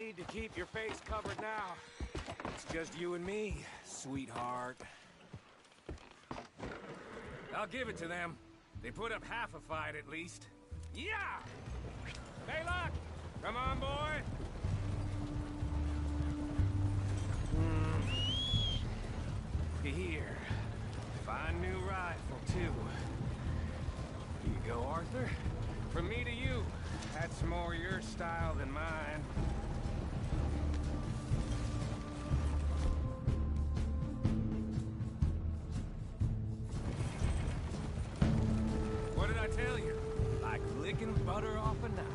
need to keep your face covered now. It's just you and me, sweetheart. I'll give it to them. They put up half a fight at least. Yeah! Hey, look! Come on, boy! Here. Fine new rifle, too. Here you go, Arthur. From me to you. That's more your style than mine. What did I tell you? Like licking butter off a knife.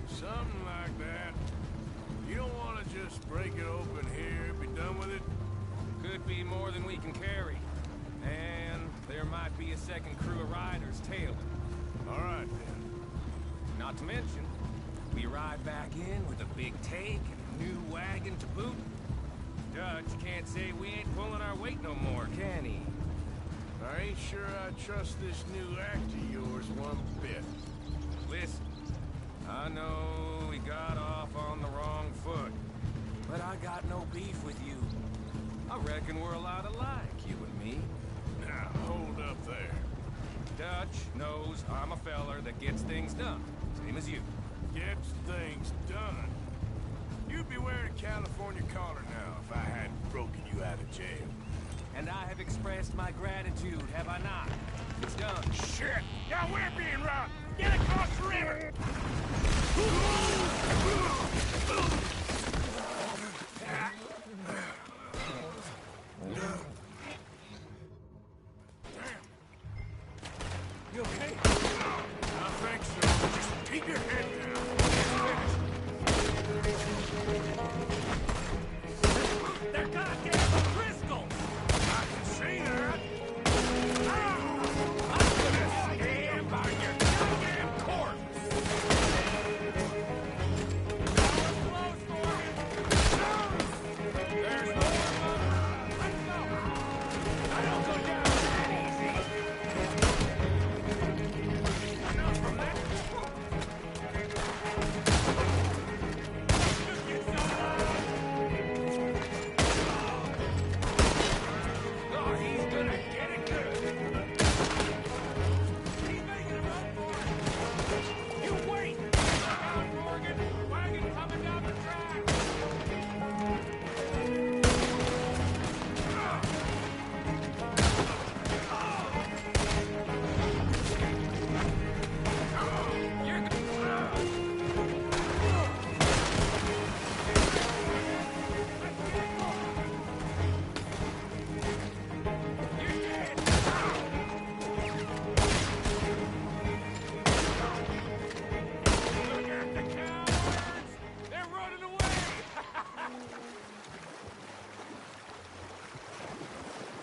Something like that. You don't want to just break it open here, be done with it? Could be more than we can carry. And there might be a second crew of riders tailing. All right, then. Not to mention, we ride back in with a big take and a new wagon to boot. Dutch can't say we ain't pulling our weight no more, can he? I ain't sure I trust this new act of yours one bit. Listen, I know we got off on the wrong foot, but I got no beef with you. I reckon we're a lot alike, you and me. Now, hold up there. Dutch knows I'm a feller that gets things done, same as you. Gets things done. You'd be wearing a California collar now if I hadn't broken you out of jail. And I have expressed my gratitude, have I not? It's done. Shit! Now we're being robbed! Get across the river! You okay? I think so. Just keep your head down. They're goddamn Driscoll! I can see that. I'm gonna stand by your goddamn corpse! Close, Morgan! There's more! Let's go! I don't go down that easy! Enough from that! Oh, he's gonna get it good! He's making a run for it! You wait! Look out, Morgan! Wagon coming down the track! You're You're dead! Look at the cowards! They're running away!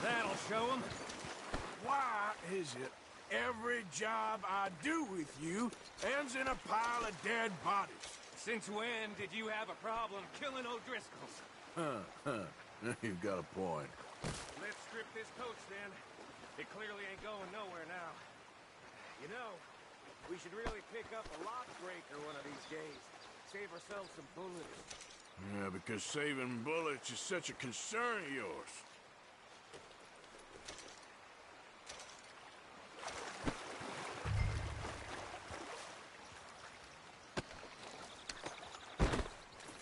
That'll show them. Why is it every job I do with you ends in a pile of dead bodies? Since when did you have a problem killing O'Driscolls? You've got a point. Let's strip this coach then. It clearly ain't going nowhere now. You know, we should really pick up a lock breaker one of these days. Save ourselves some bullets. Yeah, because saving bullets is such a concern of yours.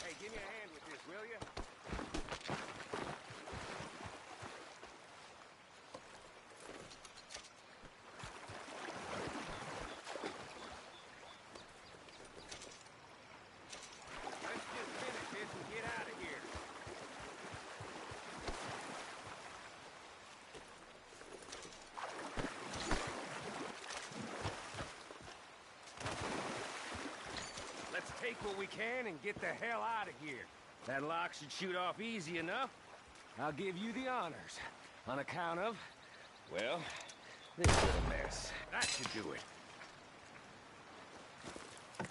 Hey, give me a hand with this, will you? Let's just finish this and get out of here. Let's take what we can and get the hell out of here. That lock should shoot off easy enough. I'll give you the honors. On account of, well, this little mess. That should do it.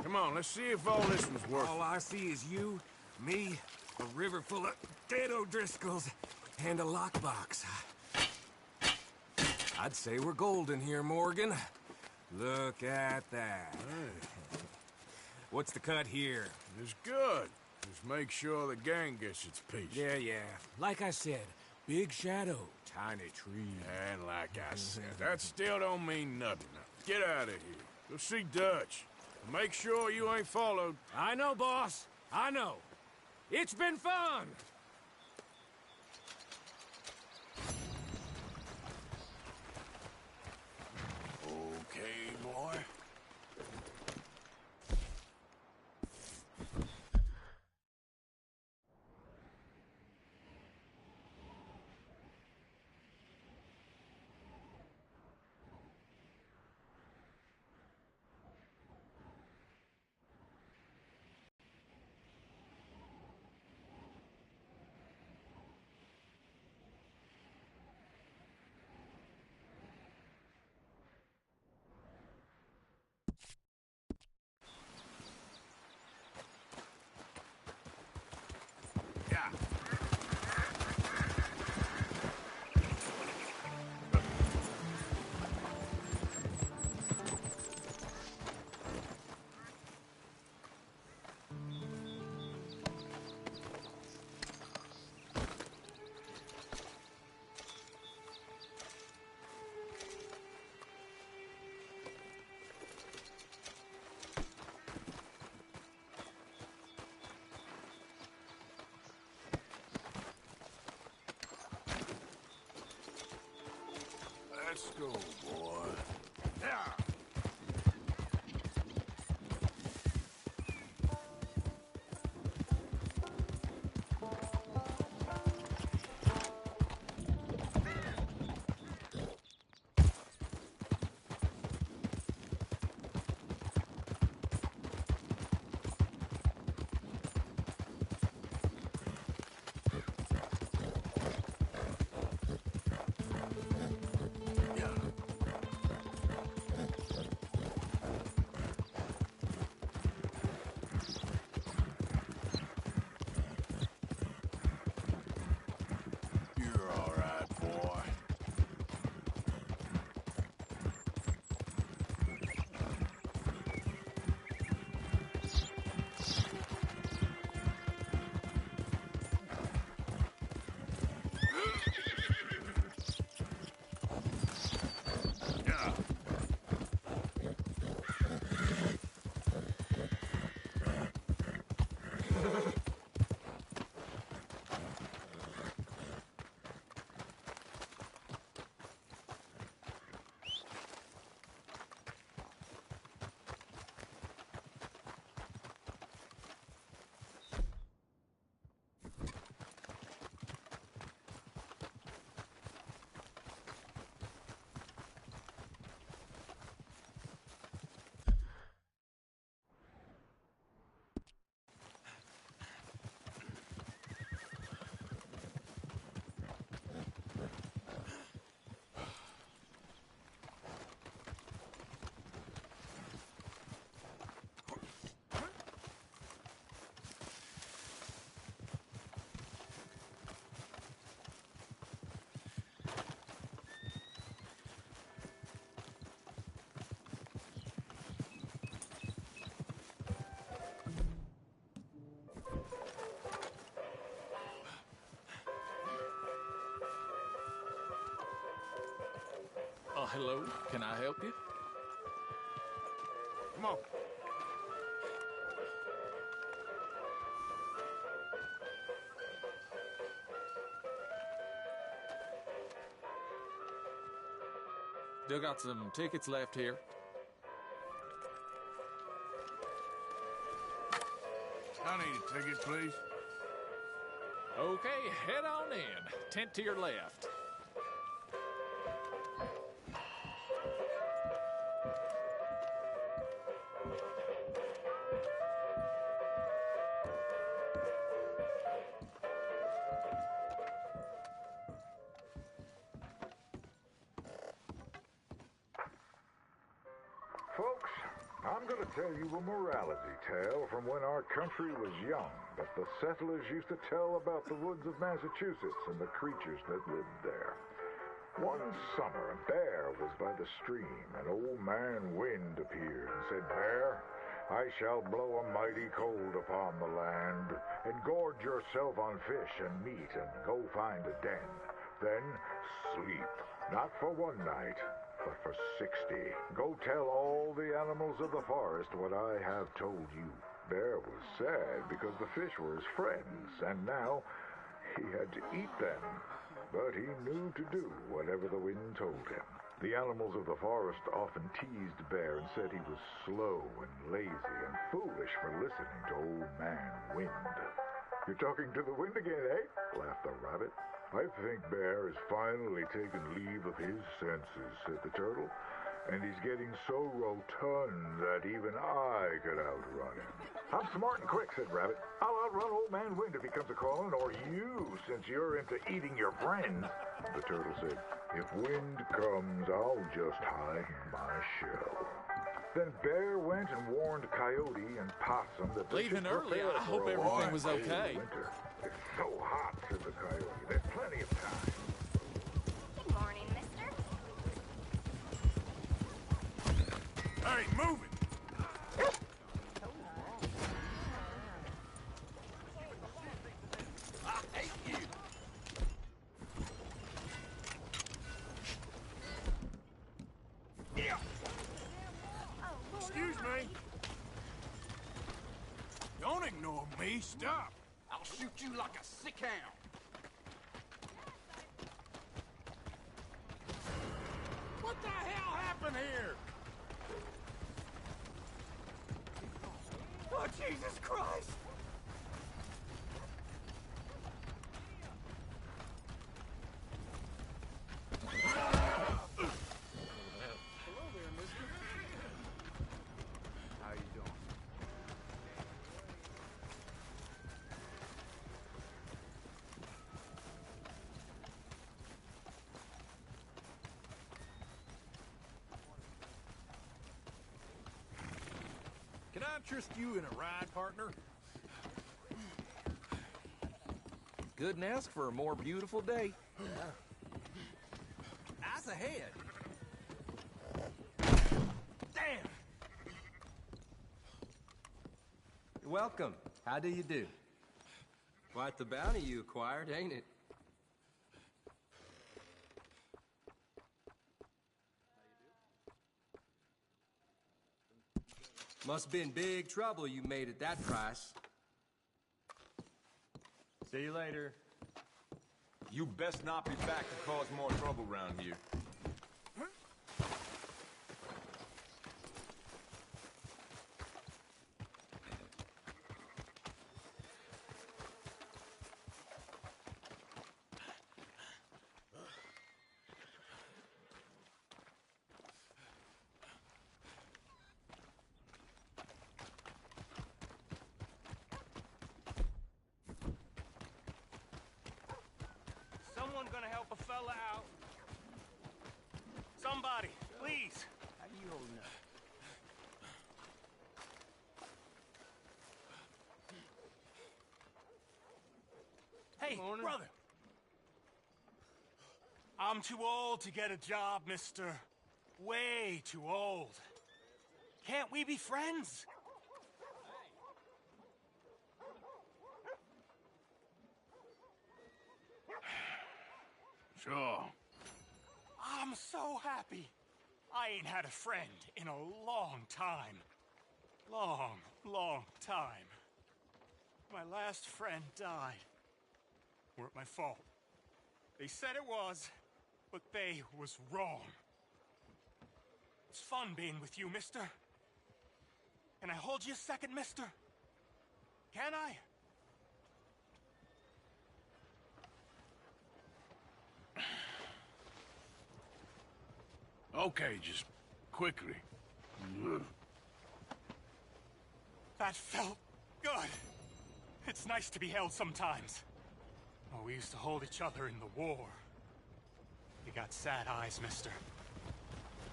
Come on, let's see if all this was worth All I see is you, me, a river full of dead O'Driscolls, and a lockbox. I'd say we're golden here, Morgan. Look at that. What's the cut here? It's good. Just make sure the gang gets its piece. Yeah. Like I said, big shadow, tiny tree. And like I said, that still don't mean nothing. Get out of here. Go see Dutch. Make sure you ain't followed. I know, boss. I know. It's been fun! Okay, boy. Yeah. Let's go, boy. Yeah. You're all right, boy. Yeah. Hello, can I help you? Come on. Still got some tickets left here. I need a ticket, please. Okay, head on in. Tent to your left. Folks, I'm going to tell you a morality tale from when our country was young that the settlers used to tell about the woods of Massachusetts and the creatures that lived there. One summer, a bear was by the stream, and Old Man Wind appeared and said, "Bear, I shall blow a mighty cold upon the land, and gorge yourself on fish and meat and go find a den. Then sleep. Not for one night, but for 60. Go tell all the animals of the forest what I have told you. Bear was sad because the fish were his friends, and now he had to eat them. But he knew to do whatever the wind told him. The animals of the forest often teased Bear and said he was slow and lazy and foolish for listening to Old Man Wind. You're talking to the wind again, eh? Laughed the rabbit. I think Bear has finally taken leave of his senses, said the turtle. And he's getting so rotund that even I could outrun him. I'm smart and quick, said Rabbit. I'll outrun Old Man Wind if he comes a-calling, or you, since you're into eating your friends. The turtle said, if wind comes, I'll just hide in my shell. Then Bear went and warned Coyote and Possum that they Leaving should early. prepare I hope for a everything was cold okay. winter. It's so hot, said the Coyote. There's plenty of time. Good morning, mister. Hey, move it! I hate you! Yeah. Oh, Lord. Excuse me. Don't ignore me. Stop. I'll shoot you like a sick hound. What the hell happened here? Oh, Jesus Christ! How you doing? Can I interest you in a ride, partner? Couldn't ask for a more beautiful day. Eyes ahead. Damn! Welcome. How do you do? Quite the bounty you acquired, ain't it? Must been big trouble you made at that price. See you later. You best not be back to cause more trouble around here. Someone gonna help a fella out? Somebody, please! How you holding up? Hey, brother! I'm too old to get a job, mister. Way too old. Can't we be friends? Sure. I'm so happy. I ain't had a friend in a long time. Long time. My last friend died. Weren't my fault. They said it was, but they was wrong. It's fun being with you, mister. Can I hold you a second, mister? Can I? Okay, just quickly. That felt good. It's nice to be held sometimes. Oh, we used to hold each other in the war. You got sad eyes, mister.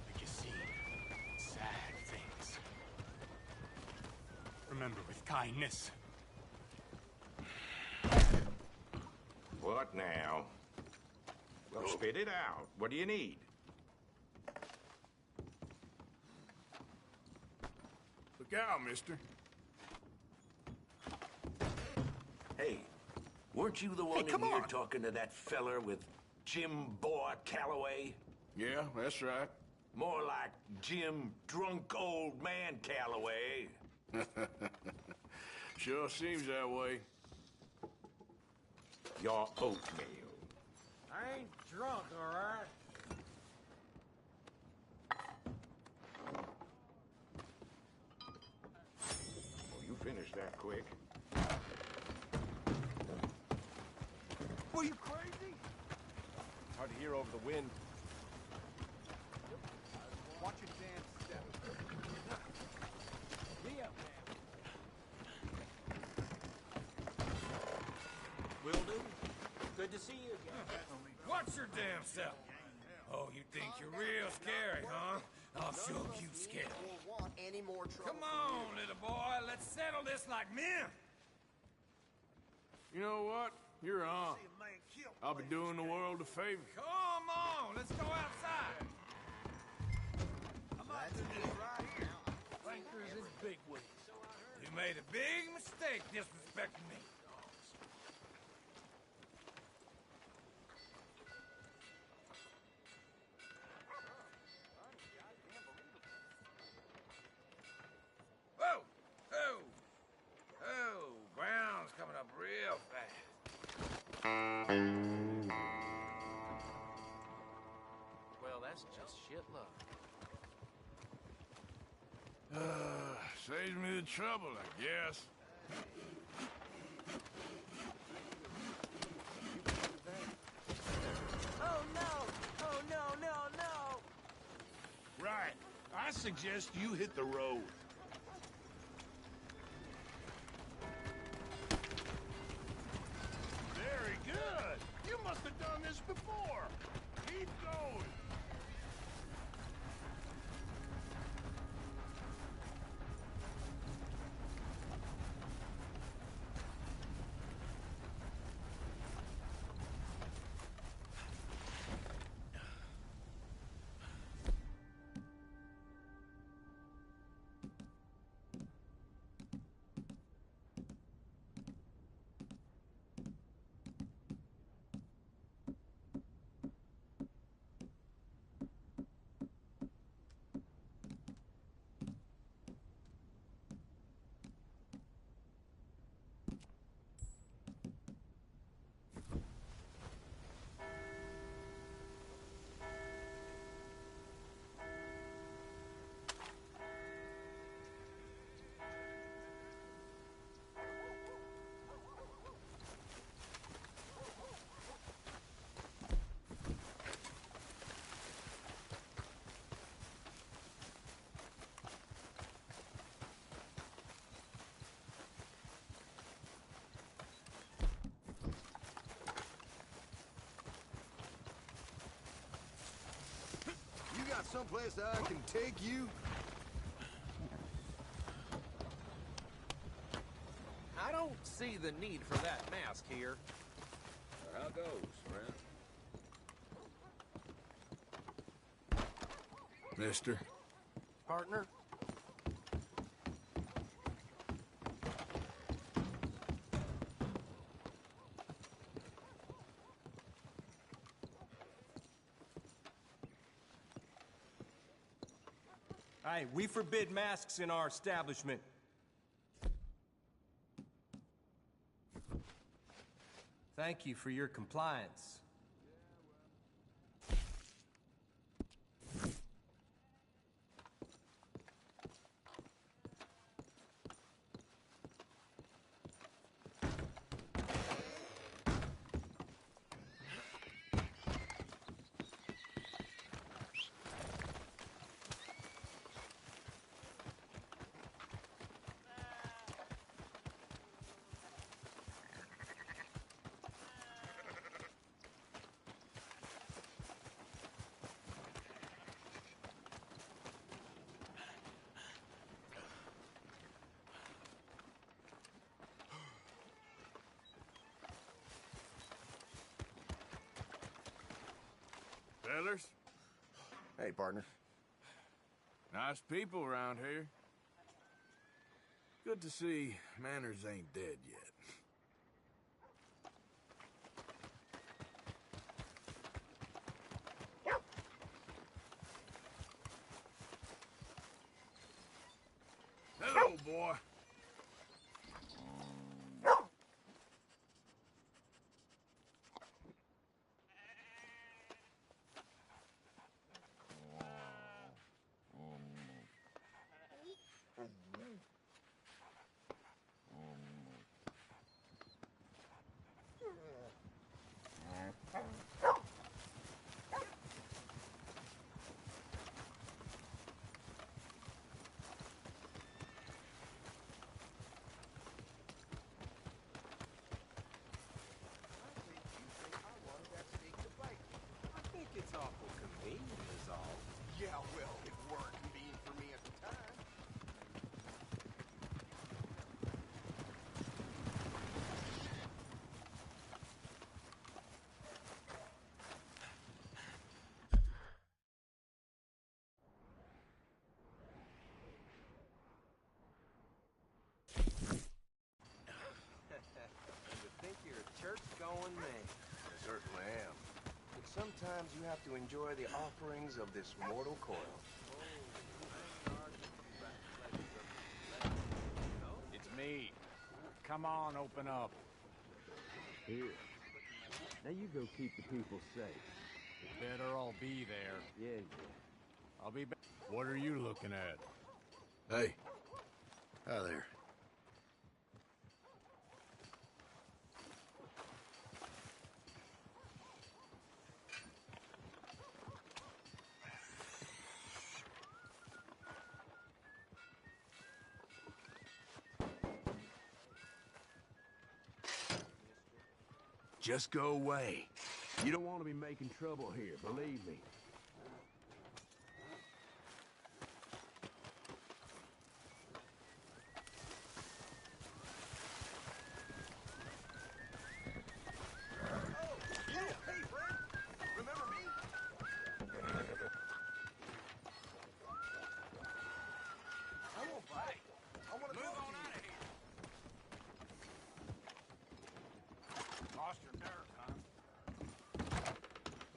Like you see sad things. Remember with kindness. What now? Well, spit it out. What do you need? Look out, mister. Weren't you the one come in here on. talking to that feller with Jim Boy Calloway? Yeah, that's right. More like Jim Drunk Old Man Calloway. Sure seems that way. Your oatmeal. I ain't drunk, all right? Oh, you finished that quick. Were you crazy? Hard to hear over the wind. Watch your damn step. Will do. Good to see you again. Watch your damn self. Oh, you think you're real scary, huh? I'll show you scared. Won't want any more trouble. Come on, little boy. Let's settle this like men. You know what? You're on. I'll be doing the world a favor. Come on, let's go outside. That's it. Flankers and bigwigs. You made a big mistake disrespecting me. Whoa! Oh! Oh! Ground's coming up real fast. Well, that's just shit luck. Saves me the trouble, I guess. Oh no! Oh no, no, no! Right. I suggest you hit the road. Very good. You must have done this before. Keep going. You got someplace I can take you? I don't see the need for that mask here. How goes, friend? Mister. Partner? Hey, we forbid masks in our establishment. Thank you for your compliance. Fellers, Hey, partner. nice people around here. Good to see manners ain't dead yet. boy. It's awful convenient is all. Yeah, well, it weren't convenient for me at the time. You think you're a church-going man. I certainly am. But sometimes you have to enjoy the offerings of this mortal coil. It's me. Come on, open up. Here. Now you go keep the people safe. Better I'll be there. Yeah. I'll be back. What are you looking at? Hey. Hi there. Just go away. You don't want to be making trouble here, believe me.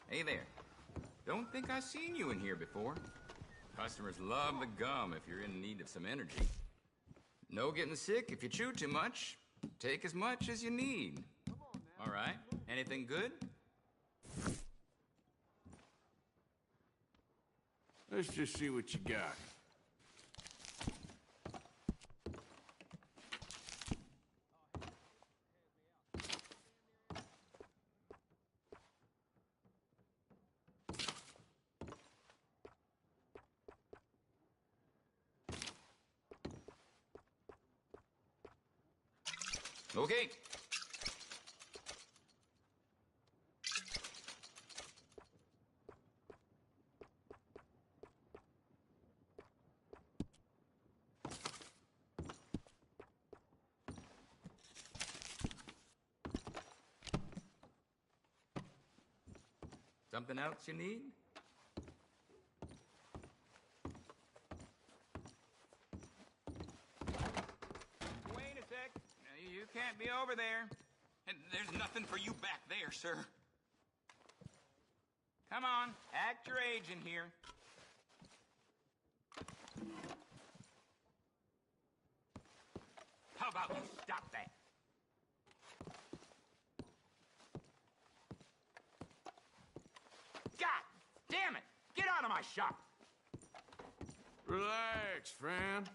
Hey there. Don't think I've seen you in here before. Customers love the gum if you're in need of some energy. No getting sick if you chew too much. Take as much as you need. All right. Anything good? Let's just see what you got. Okay. Something else you need? Wait a sec. You can't be over there. And there's nothing for you back there, sir. Come on, act your age in here. How about you stop that? God damn it! Get out of my shop! Relax, friend.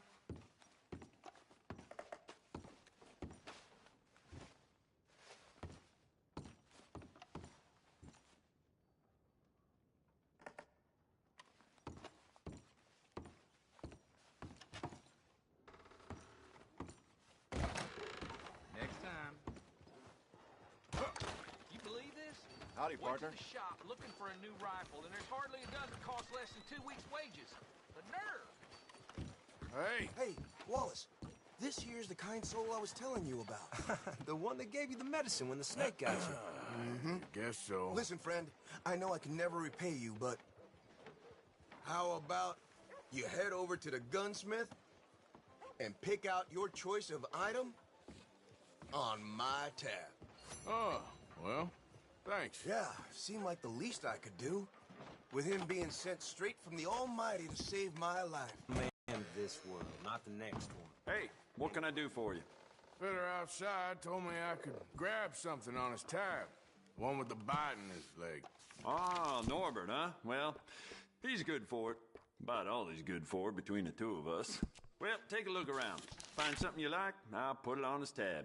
Next time. You believe this? Howdy, Went partner. to the shop looking for a new rifle, and there's hardly a gun that costs less than 2 weeks' wages. The nerve! Hey. Hey, Wallace. This here's the kind soul I was telling you about. The one that gave you the medicine when the snake got you. Mm-hmm. Guess so. Listen, friend, I know I can never repay you, but how about you head over to the gunsmith and pick out your choice of item on my tab? Oh, well, thanks. Yeah, seemed like the least I could do, with him being sent straight from the Almighty to save my life. Man of this world, not the next one. Hey, what can I do for you? Fella outside told me I could grab something on his tab. The one with the bite in his leg. Ah, Norbert, huh? Well, he's good for it. About all he's good for between the two of us. Well, take a look around. Find something you like, I'll put it on his tab.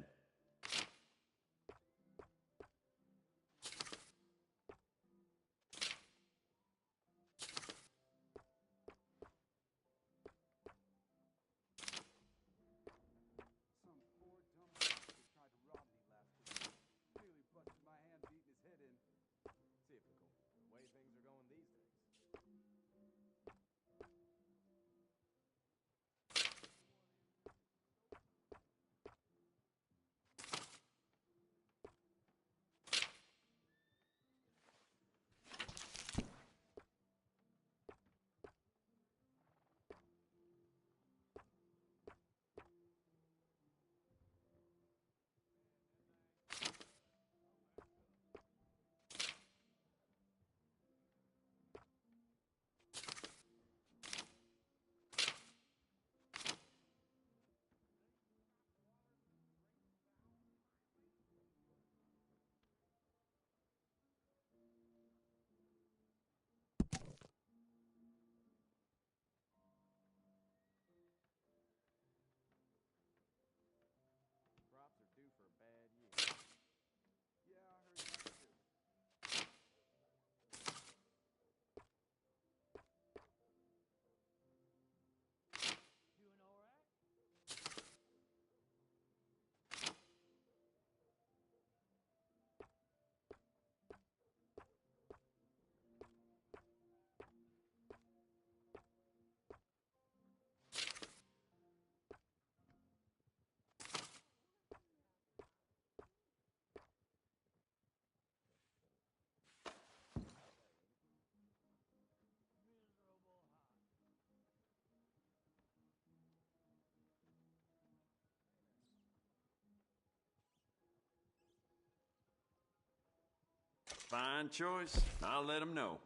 Fine choice. I'll let him know.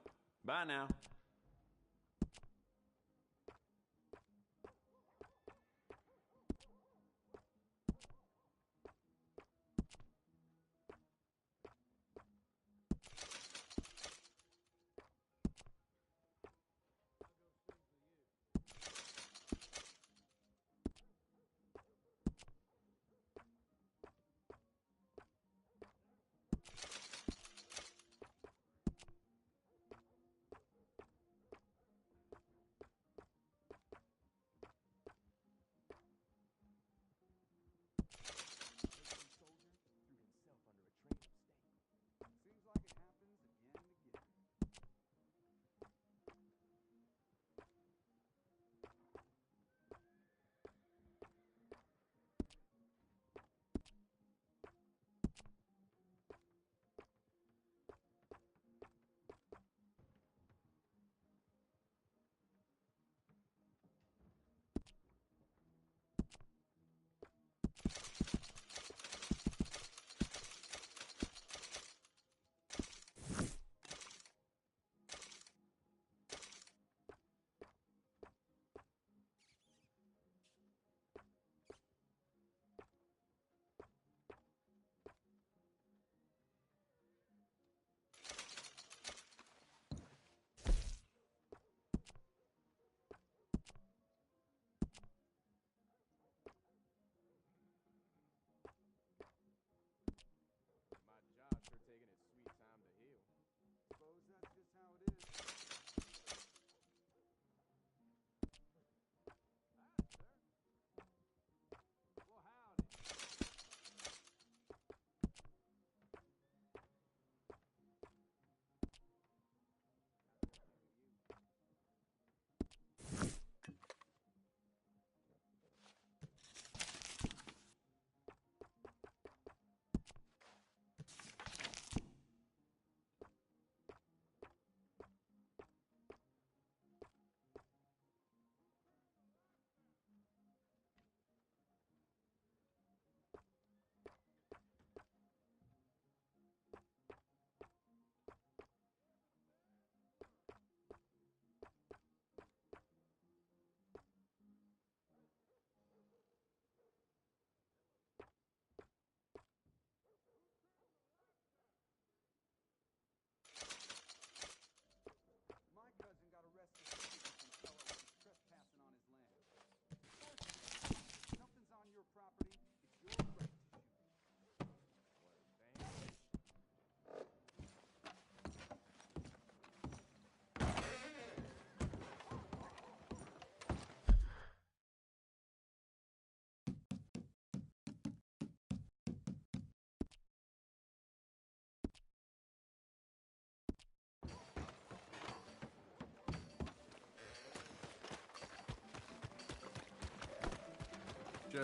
Bye now.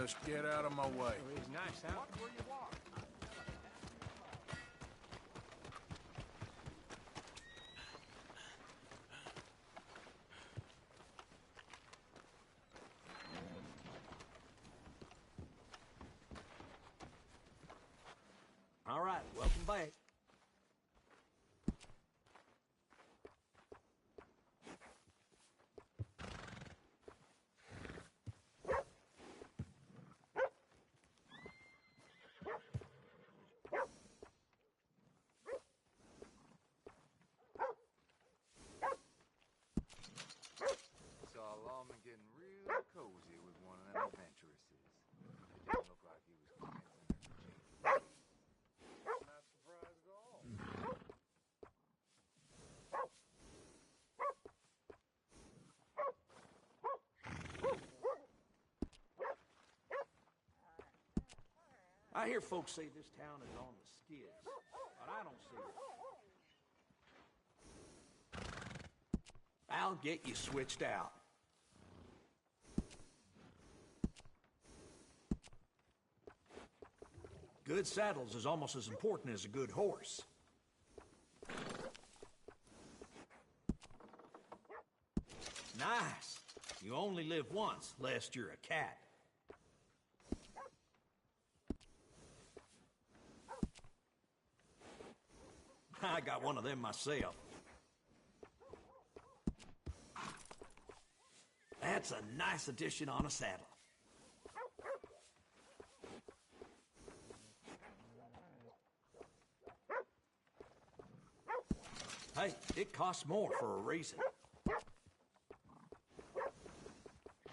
Just get out of my way. It's nice out where you walk. All right, welcome back. Saw a lawman getting real cozy with one of them adventuresses. It didn't look like he was quite not surprised at all. I hear folks say this town is on the skids, but I don't see it. I'll get you switched out. Good saddles is almost as important as a good horse. Nice. You only live once, lest you're a cat. I got one of them myself. That's a nice addition on a saddle. Hey, it costs more for a reason.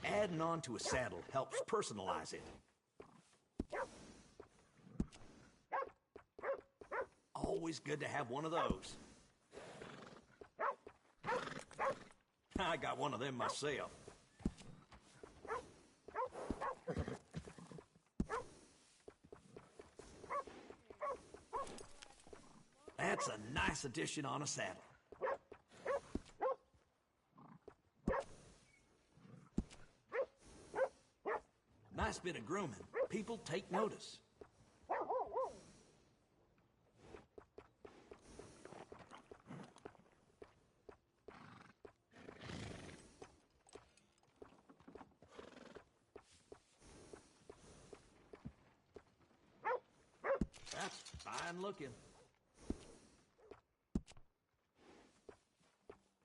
Adding on to a saddle helps personalize it. Always good to have one of those. I got one of them myself. That's a nice addition on a saddle. Nice bit of grooming. People take notice. That's fine looking.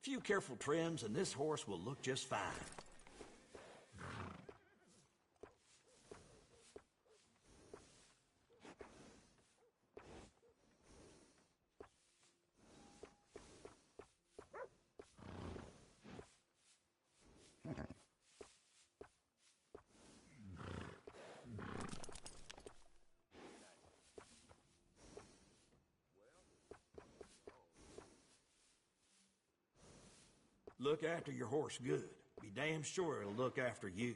Few careful trims and this horse will look just fine. Look after your horse good. Be damn sure it'll look after you.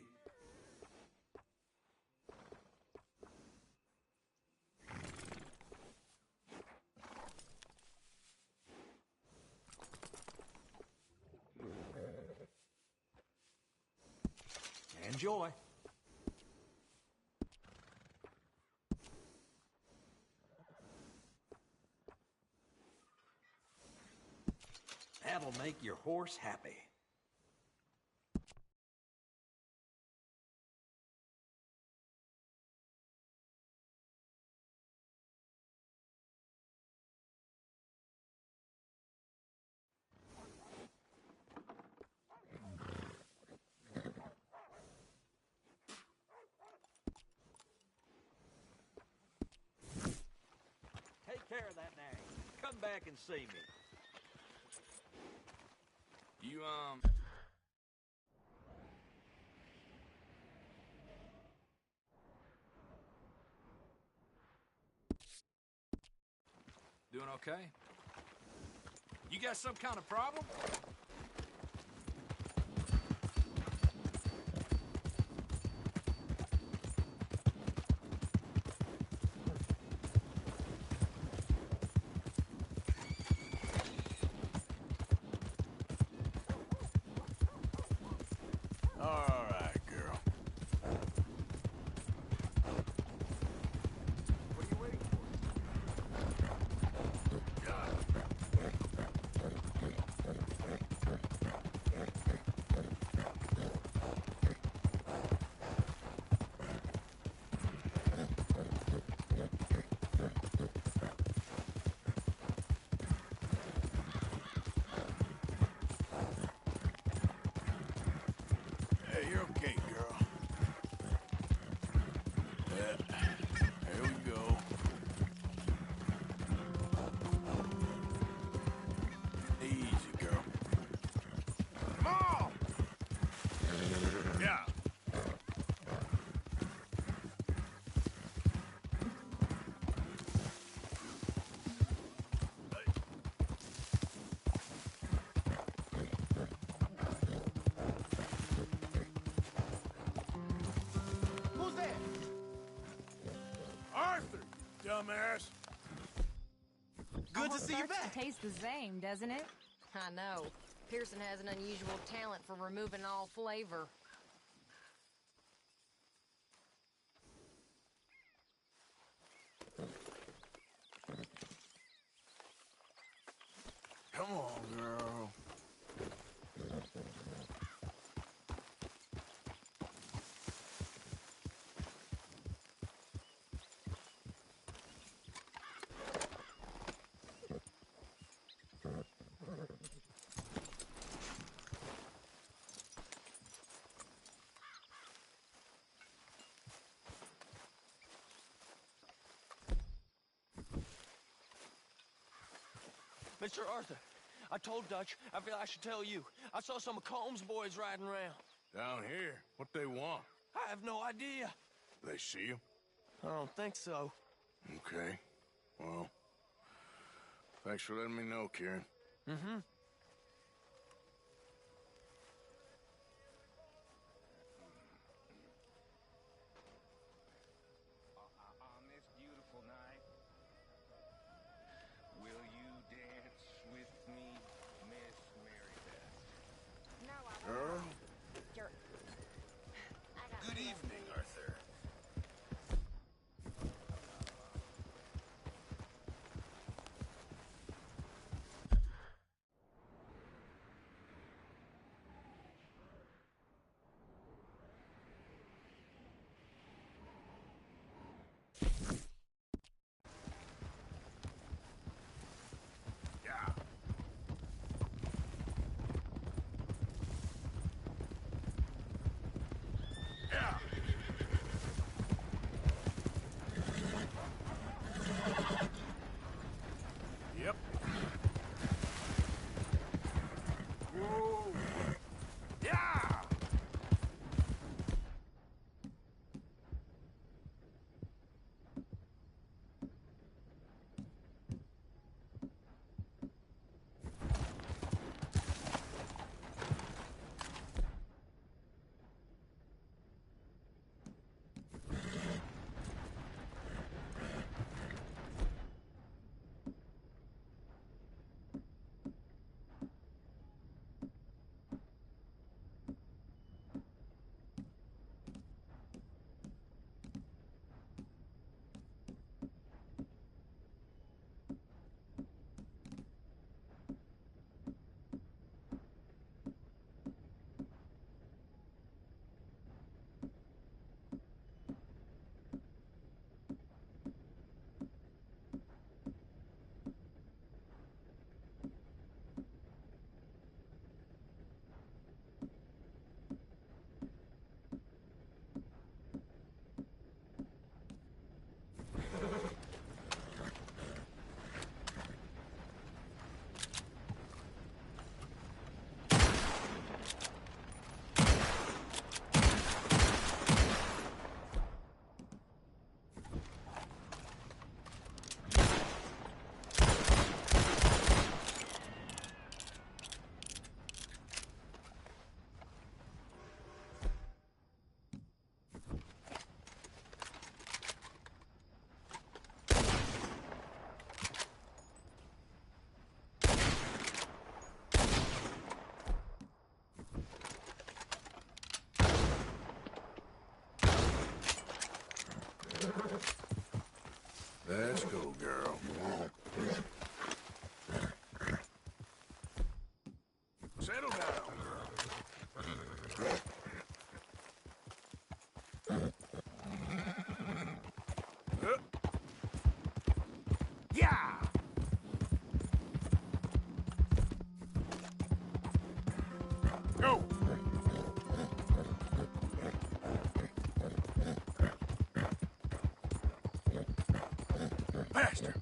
Enjoy. That'll make your horse happy. Take care of that nag. Come back and see me. You, doing okay? You got some kind of problem? dumbass. Good to see you Starts back. to taste the same, doesn't it? I know. Pearson has an unusual talent for removing all flavor. Come on, girl. Mr. Arthur, I told Dutch I feel I should tell you. I saw some of Combs' boys riding around. Down here? What they want? I have no idea. They see you? I don't think so. Okay. Well, thanks for letting me know, Kieran. Mm-hmm. On this beautiful night, will you dance with me, Miss Mary Beth? No, I Girl? won't. You're... I got Good evening, Arthur. Yep. Whoa. Yeah! Let's go, girl. Settle down. Yeah! Go! Faster!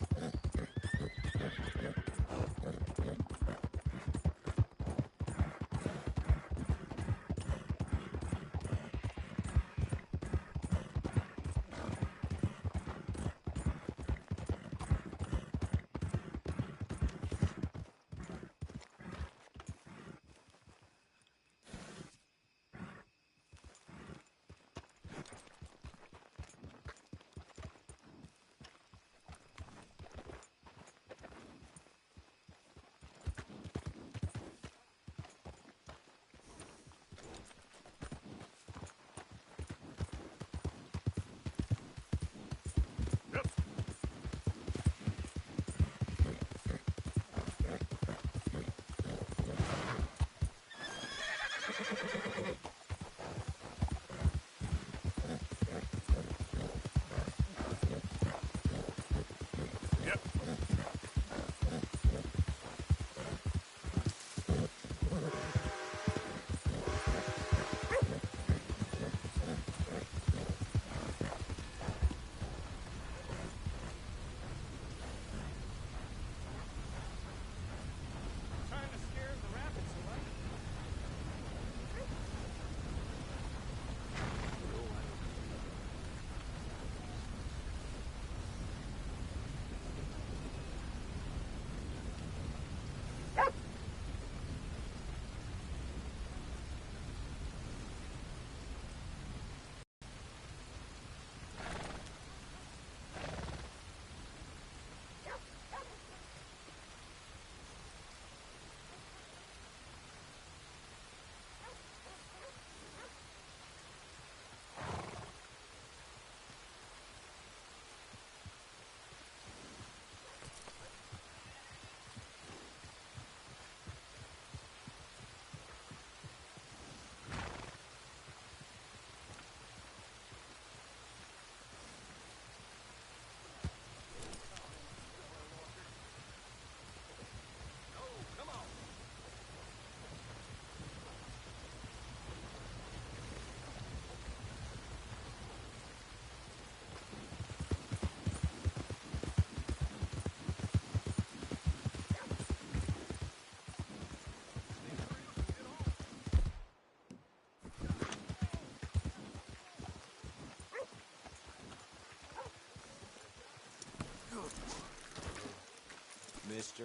mister.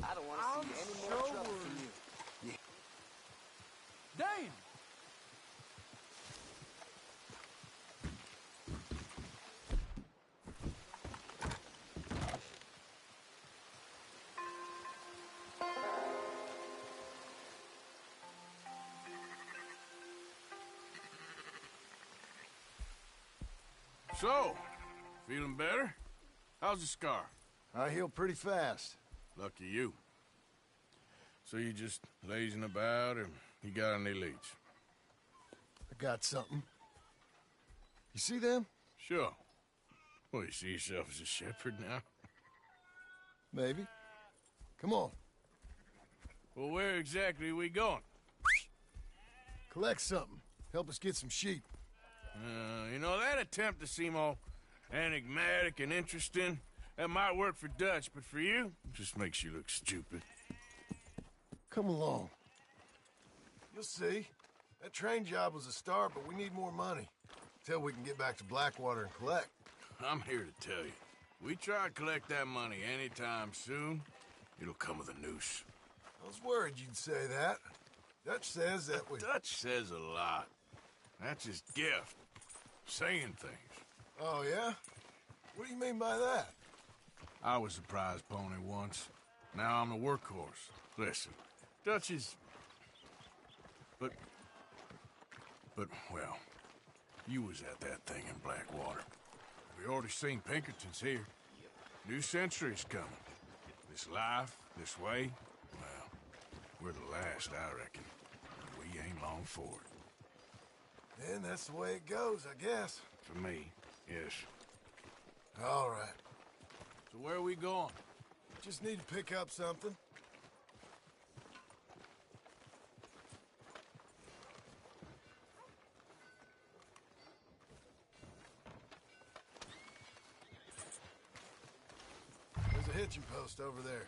I don't want to see any more trouble from you. Damn! So, feeling better? How's the scar? I heal pretty fast. Lucky you. So you just lazing about, or you got any leads? I got something. You see them? Sure. Well, you see yourself as a shepherd now? Maybe. Come on. Well, where exactly are we going? Collect something. Help us get some sheep. You know, that attempt to seem all enigmatic and interesting, that might work for Dutch, but for you, it just makes you look stupid. Come along. You'll see. That train job was a start, but we need more money. Till we can get back to Blackwater and collect. I'm here to tell you. We try to collect that money anytime soon, it'll come with a noose. I was worried you'd say that. Dutch says that we... Dutch says a lot. That's his gift. Saying things. Oh, yeah? What do you mean by that? I was a prize pony once. Now I'm a workhorse. Listen, Dutch is... But, well, you was at that thing in Blackwater. We already seen Pinkertons here. New century's coming. This life, this way, well, we're the last, I reckon. We ain't long for it. Then that's the way it goes, I guess. For me, yes. All right. So where are we going? Just need to pick up something. There's a hitching post over there.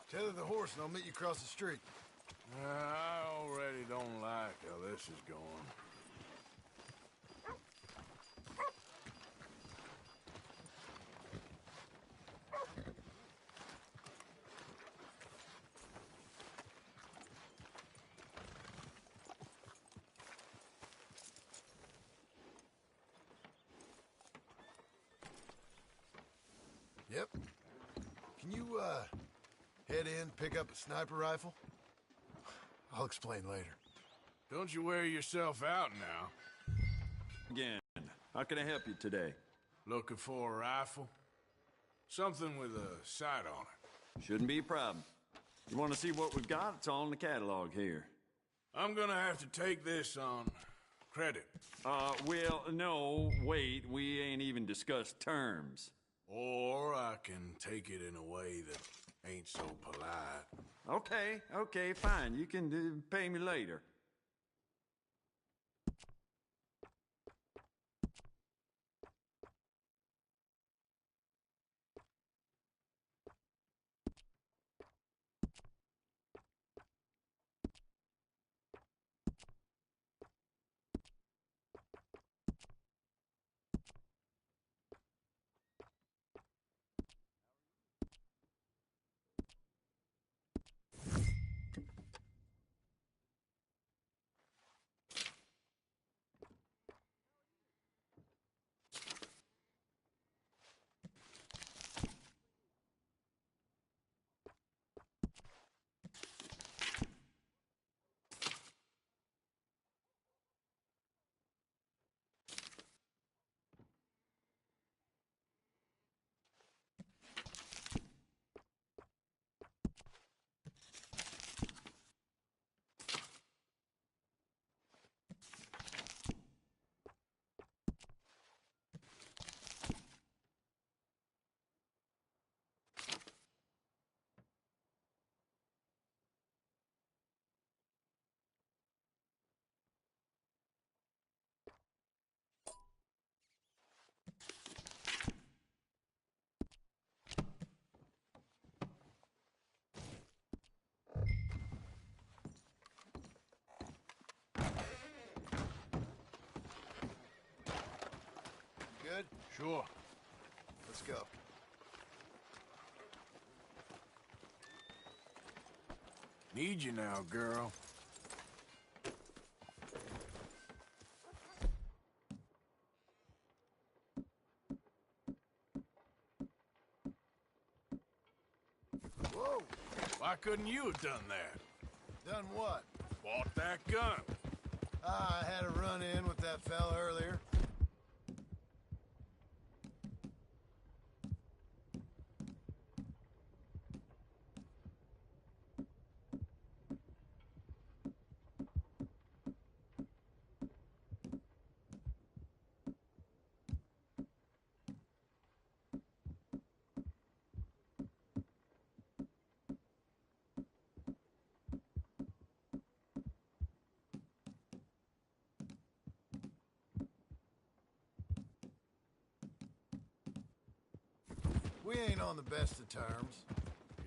Tether the horse and I'll meet you across the street. I already don't like how this is going. Yep. Can you, head in, pick up a sniper rifle? I'll explain later. Don't you wear yourself out now. Again, how can I help you today? Looking for a rifle? Something with a sight on it. Shouldn't be a problem. You want to see what we've got? It's all in the catalog here. I'm gonna have to take this on credit. Well, no, wait. We ain't even discussed terms. Or I can take it in a way that ain't so polite. Okay, fine. You can pay me later. good? Sure. Let's go. Need you now, girl. Whoa! Why couldn't you have done that? Done what? Bought that gun. I had a run-in with that fella earlier. We ain't on the best of terms.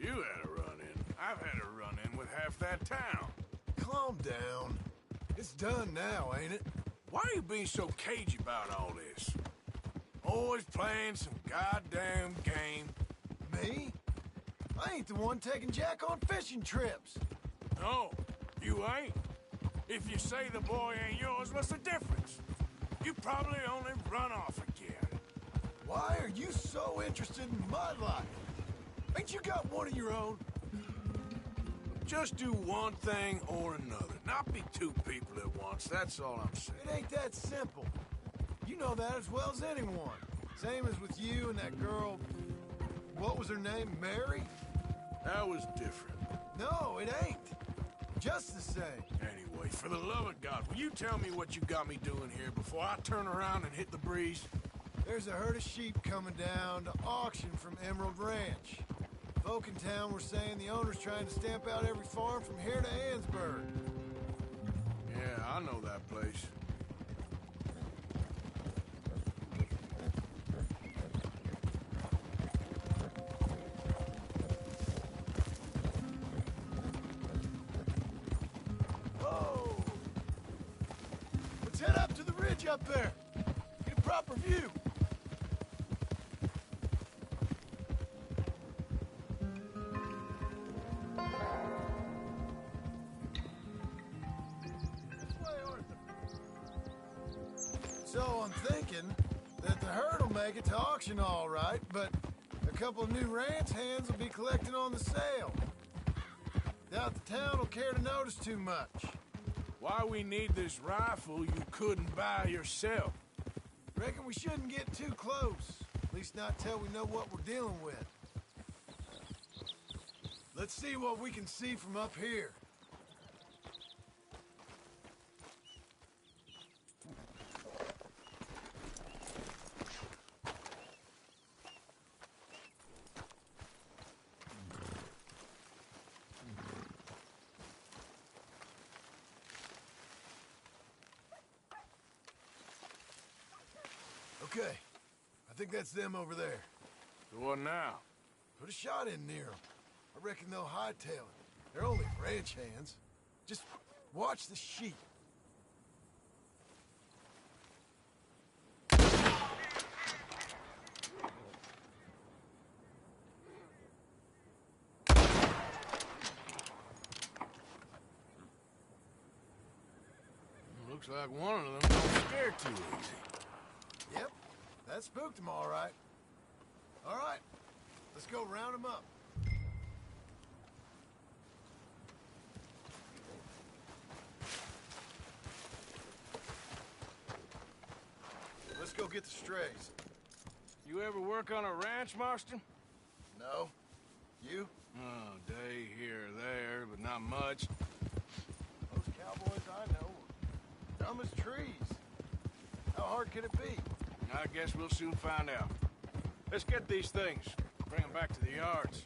You had a run-in. I've had a run-in with half that town. Calm down. It's done now, ain't it? Why are you being so cagey about all this? Always playing some goddamn game. Me? I ain't the one taking Jack on fishing trips. No, you ain't. If you say the boy ain't yours, what's the difference? You probably only run off again. Why are you so interested in my life? Ain't you got one of your own? Just do one thing or another. Not be two people at once, that's all I'm saying. It ain't that simple. You know that as well as anyone. Same as with you and that girl... What was her name? Mary? That was different. No, it ain't. Just the same. Anyway, for the love of God, will you tell me what you got me doing here before I turn around and hit the breeze? There's a herd of sheep coming down to auction from Emerald Ranch. Folk in town were saying the owner's trying to stamp out every farm from here to Ansburg. Yeah, I know that place. Whoa! Let's head up to the ridge up there. Get a proper view. So I'm thinking that the herd will make it to auction all right, but a couple of new ranch hands will be collecting on the sale. Doubt the town will care to notice too much. Why we need this rifle you couldn't buy yourself? Reckon we shouldn't get too close. At least not till we know what we're dealing with. Let's see what we can see from up here. Okay, I think that's them over there. So what now? Put a shot in near them. I reckon they'll hightail it. They're only ranch hands. Just watch the sheep. Looks like one of them don't scare too easy. Yep, that spooked them all right. All right, let's go round them up. Let's go get the strays. You ever work on a ranch, Marston? No. You? Oh, day here or there, but not much. Those cowboys I know are dumb as trees. How hard could it be? I guess we'll soon find out. Let's get these things. Bring them back to the yards.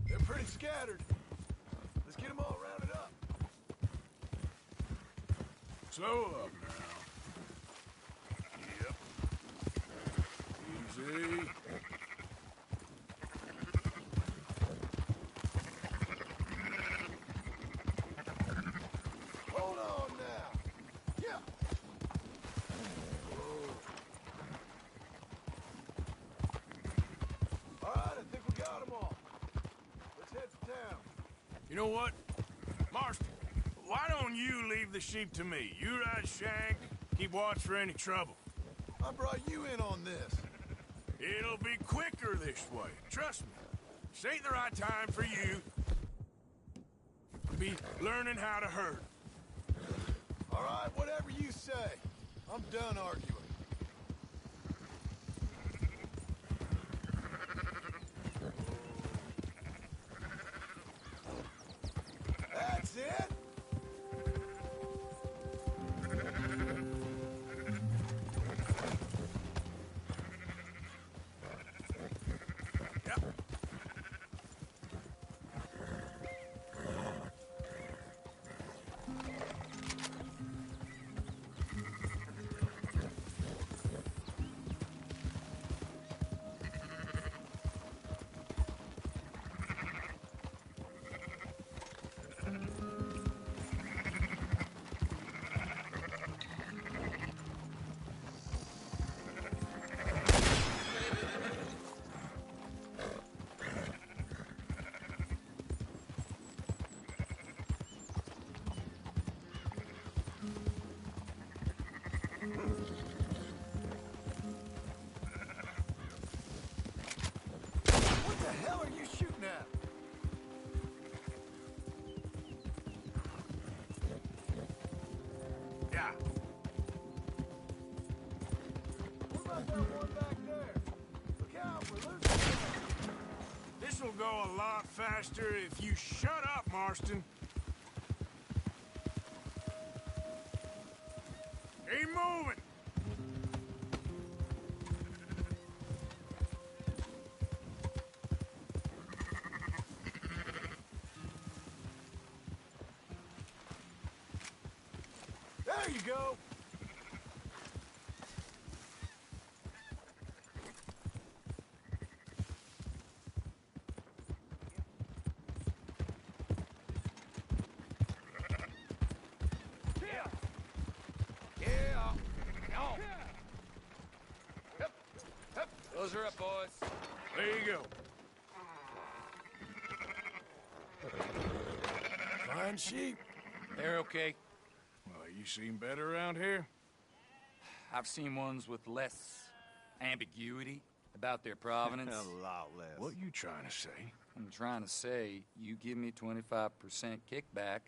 They're pretty scattered. Let's get them all rounded up. Slow up now. Yep. Easy. Hold on now. Yeah. All right, I think we got them all. Let's head to town. You know what? Marston, why don't you leave the sheep to me? You ride Shank, keep watch for any trouble. I brought you in on this. It'll be quicker this way. Trust me. This ain't the right time for you to be learning how to herd. All right, whatever you say. I'm done arguing. That's it? What the hell are you shooting at? Yeah. What about that one back there? Look out, we're losing. This'll go a lot faster if you shut up, Marston. Keep moving. There you go. Close her up, boys. There you go. Fine sheep. They're okay. Well, you seen better around here? I've seen ones with less ambiguity about their provenance. A lot less. What you trying to say? I'm trying to say, you give me 25% kickback,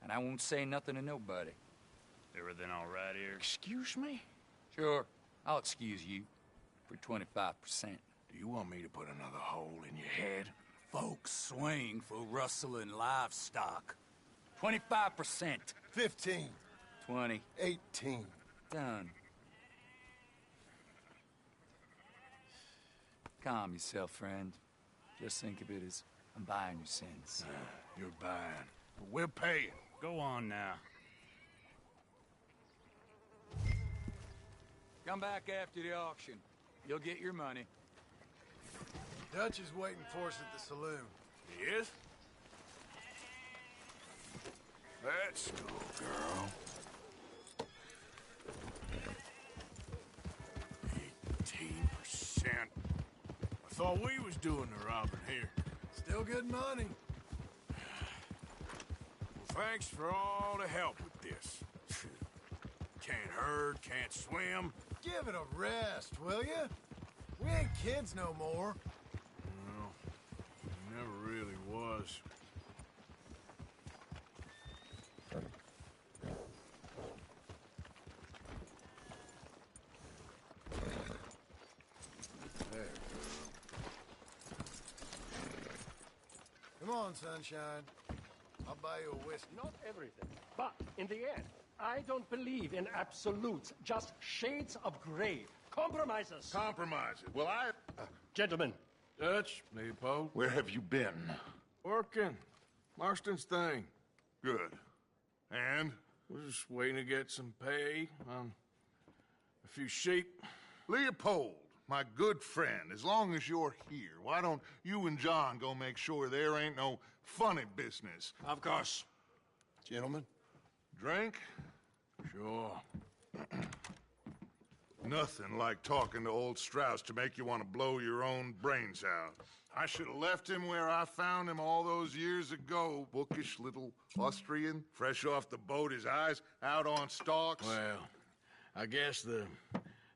and I won't say nothing to nobody. Everything all right here? Excuse me? Sure, I'll excuse you for 25%. Do you want me to put another hole in your head? Folks swing for rustling livestock. 25%. 15. 20. 18. Done. Calm yourself, friend. Just think of it as I'm buying your sins. You're buying. But we're paying. Go on now. Come back after the auction. You'll get your money. Dutch is waiting for us at the saloon. He is? Let's go, girl. 18%. I thought we was doing the robbing here. Still good money. Well, thanks for all the help with this. Can't herd, can't swim. Give it a rest, will you? We ain't kids no more. No, never really was. There. Come on, sunshine. I'll buy you a whiskey. Not everything, but in the end, I don't believe in absolutes, just shades of gray. Compromises. Compromises. Well, Gentlemen. Dutch, Leopold. Where have you been? Working. Marston's thing. Good. And? We're just waiting to get some pay on a few sheep. Leopold, my good friend, as long as you're here, why don't you and John go make sure there ain't no funny business? Of course. Gentlemen, drink? Sure. Nothing like talking to old Strauss to make you want to blow your own brains out. I should have left him where I found him all those years ago. Bookish little Austrian, fresh off the boat, his eyes out on stalks. Well, I guess the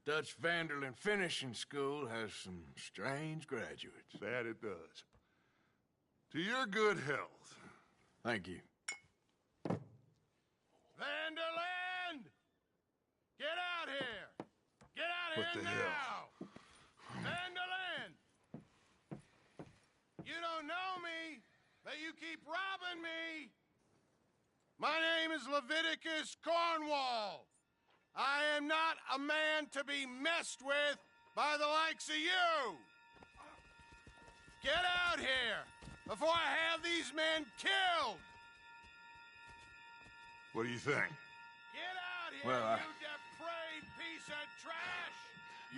Dutch Vanderlyn Finishing School has some strange graduates. That it does. To your good health. Thank you. Vanderland! Get out here! Get out What here the now! hell? Vanderland! You don't know me, but you keep robbing me! My name is Leviticus Cornwall. I am not a man to be messed with by the likes of you! Get out here before I have these men killed! What do you think? Get out here, Well, you depraved piece of trash!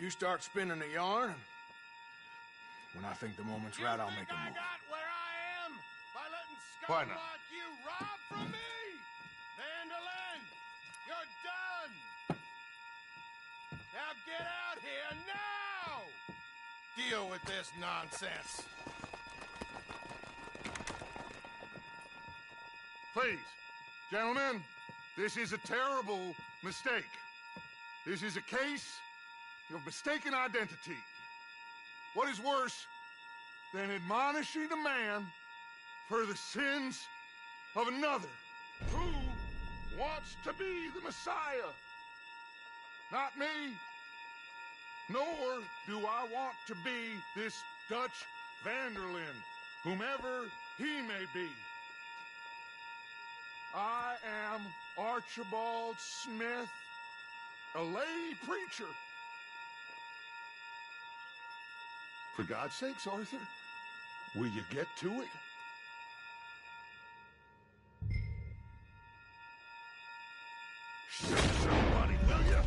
You start spinning the yarn, and when I think the moment's right, I'll make a I move. got where I am by letting Why scum not? like you rob from me! Vanderlyn, you're done! Now get out here now! Deal with this nonsense. Please, gentlemen, this is a terrible mistake. This is a case of mistaken identity. What is worse than admonishing a man for the sins of another who wants to be the Messiah? Not me, nor do I want to be this Dutch Vanderlyn, whomever he may be. I am Archibald Smith, a lay preacher. For God's sakes, Arthur, will you get to it? Shoot somebody, will you?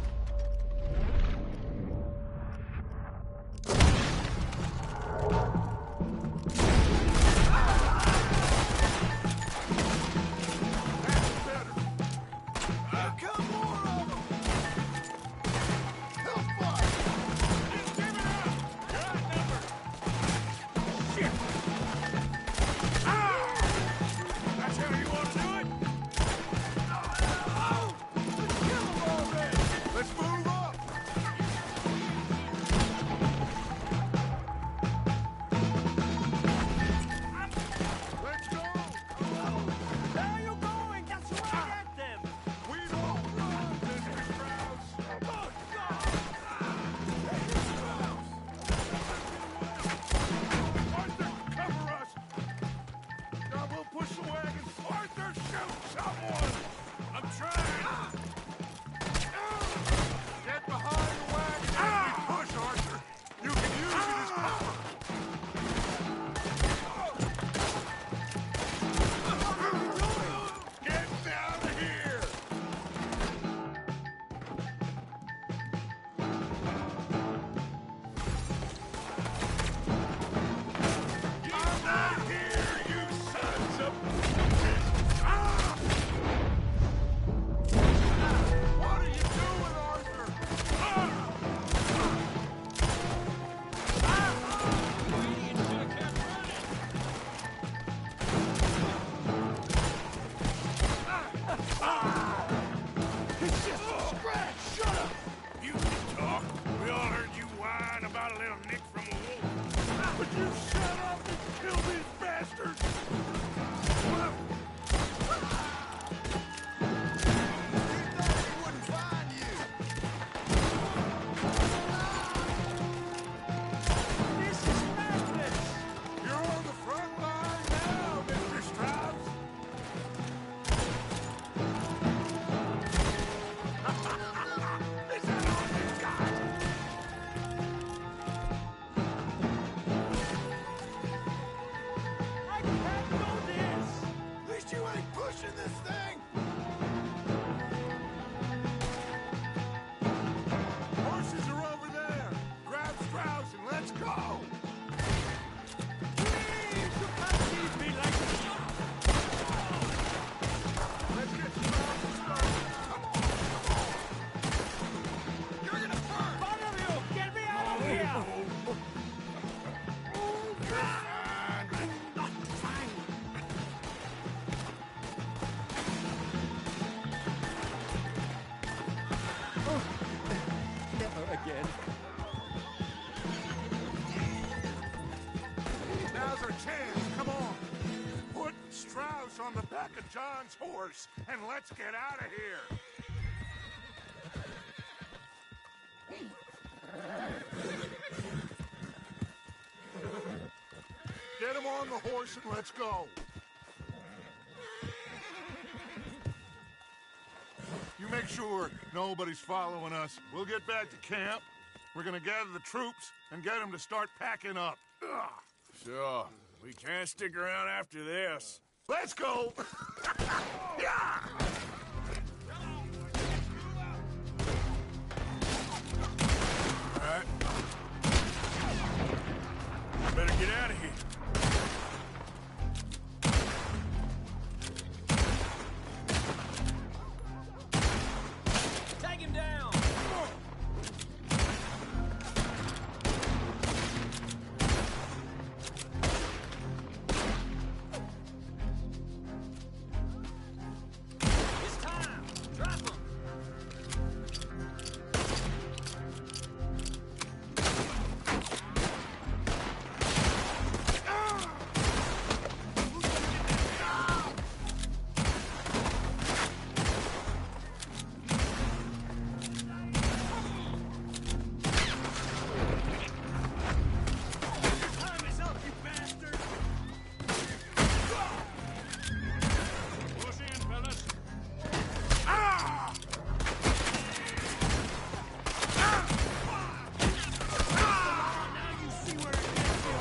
At least you ain't pushing this thing! of John's horse, and let's get out of here. Get him on the horse and let's go. You make sure nobody's following us. We'll get back to camp. We're gonna gather the troops and get them to start packing up. Ugh. Sure. We can't stick around after this. Let's go! Yeah! All right. Better get out of here. Take him down! It's time! Drop him! Time is up, you bastard! Push in, fellas. Now you see where it gets you!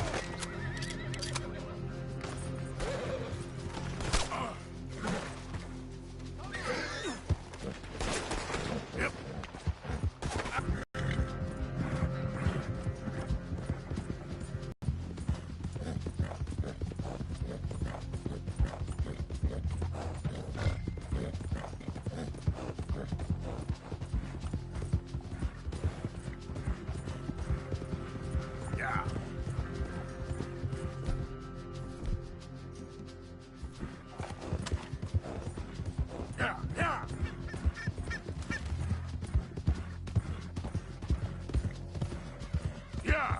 Yeah. Yeah, yeah. Yeah.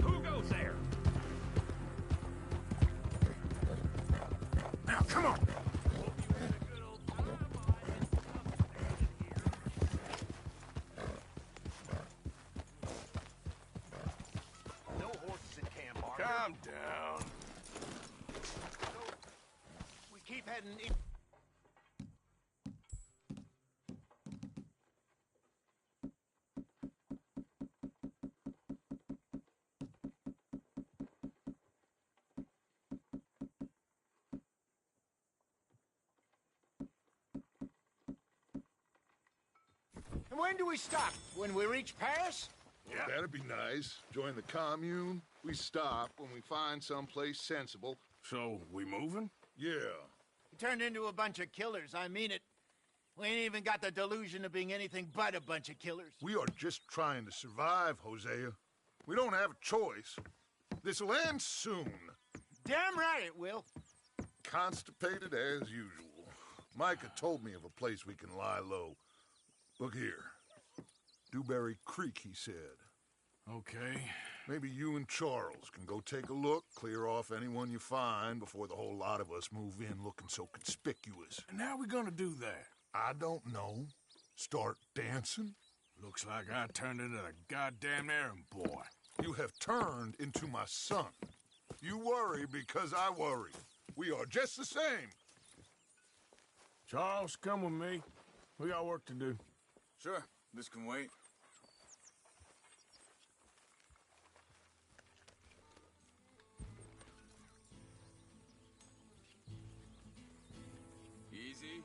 Who goes there? Now, come on. No horses in camp, are there? Calm down. We keep heading in. And when do we stop? When we reach Paris? Yeah. That'd be nice. Join the commune. We stop when we find someplace sensible. So, we moving? Yeah. We turned into a bunch of killers. I mean it. We ain't even got the delusion of being anything but a bunch of killers. We are just trying to survive, Hosea. We don't have a choice. This'll end soon. Damn right it will. Constipated as usual. Micah told me of a place we can lie low. Look here. Dewberry Creek, he said. Okay. Maybe you and Charles can go take a look, clear off anyone you find before the whole lot of us move in looking so conspicuous. And how we gonna do that? I don't know. Start dancing? Looks like I turned into the goddamn errand boy. You have turned into my son. You worry because I worry. We are just the same. Charles, come with me. We got work to do. Sure, this can wait. Easy.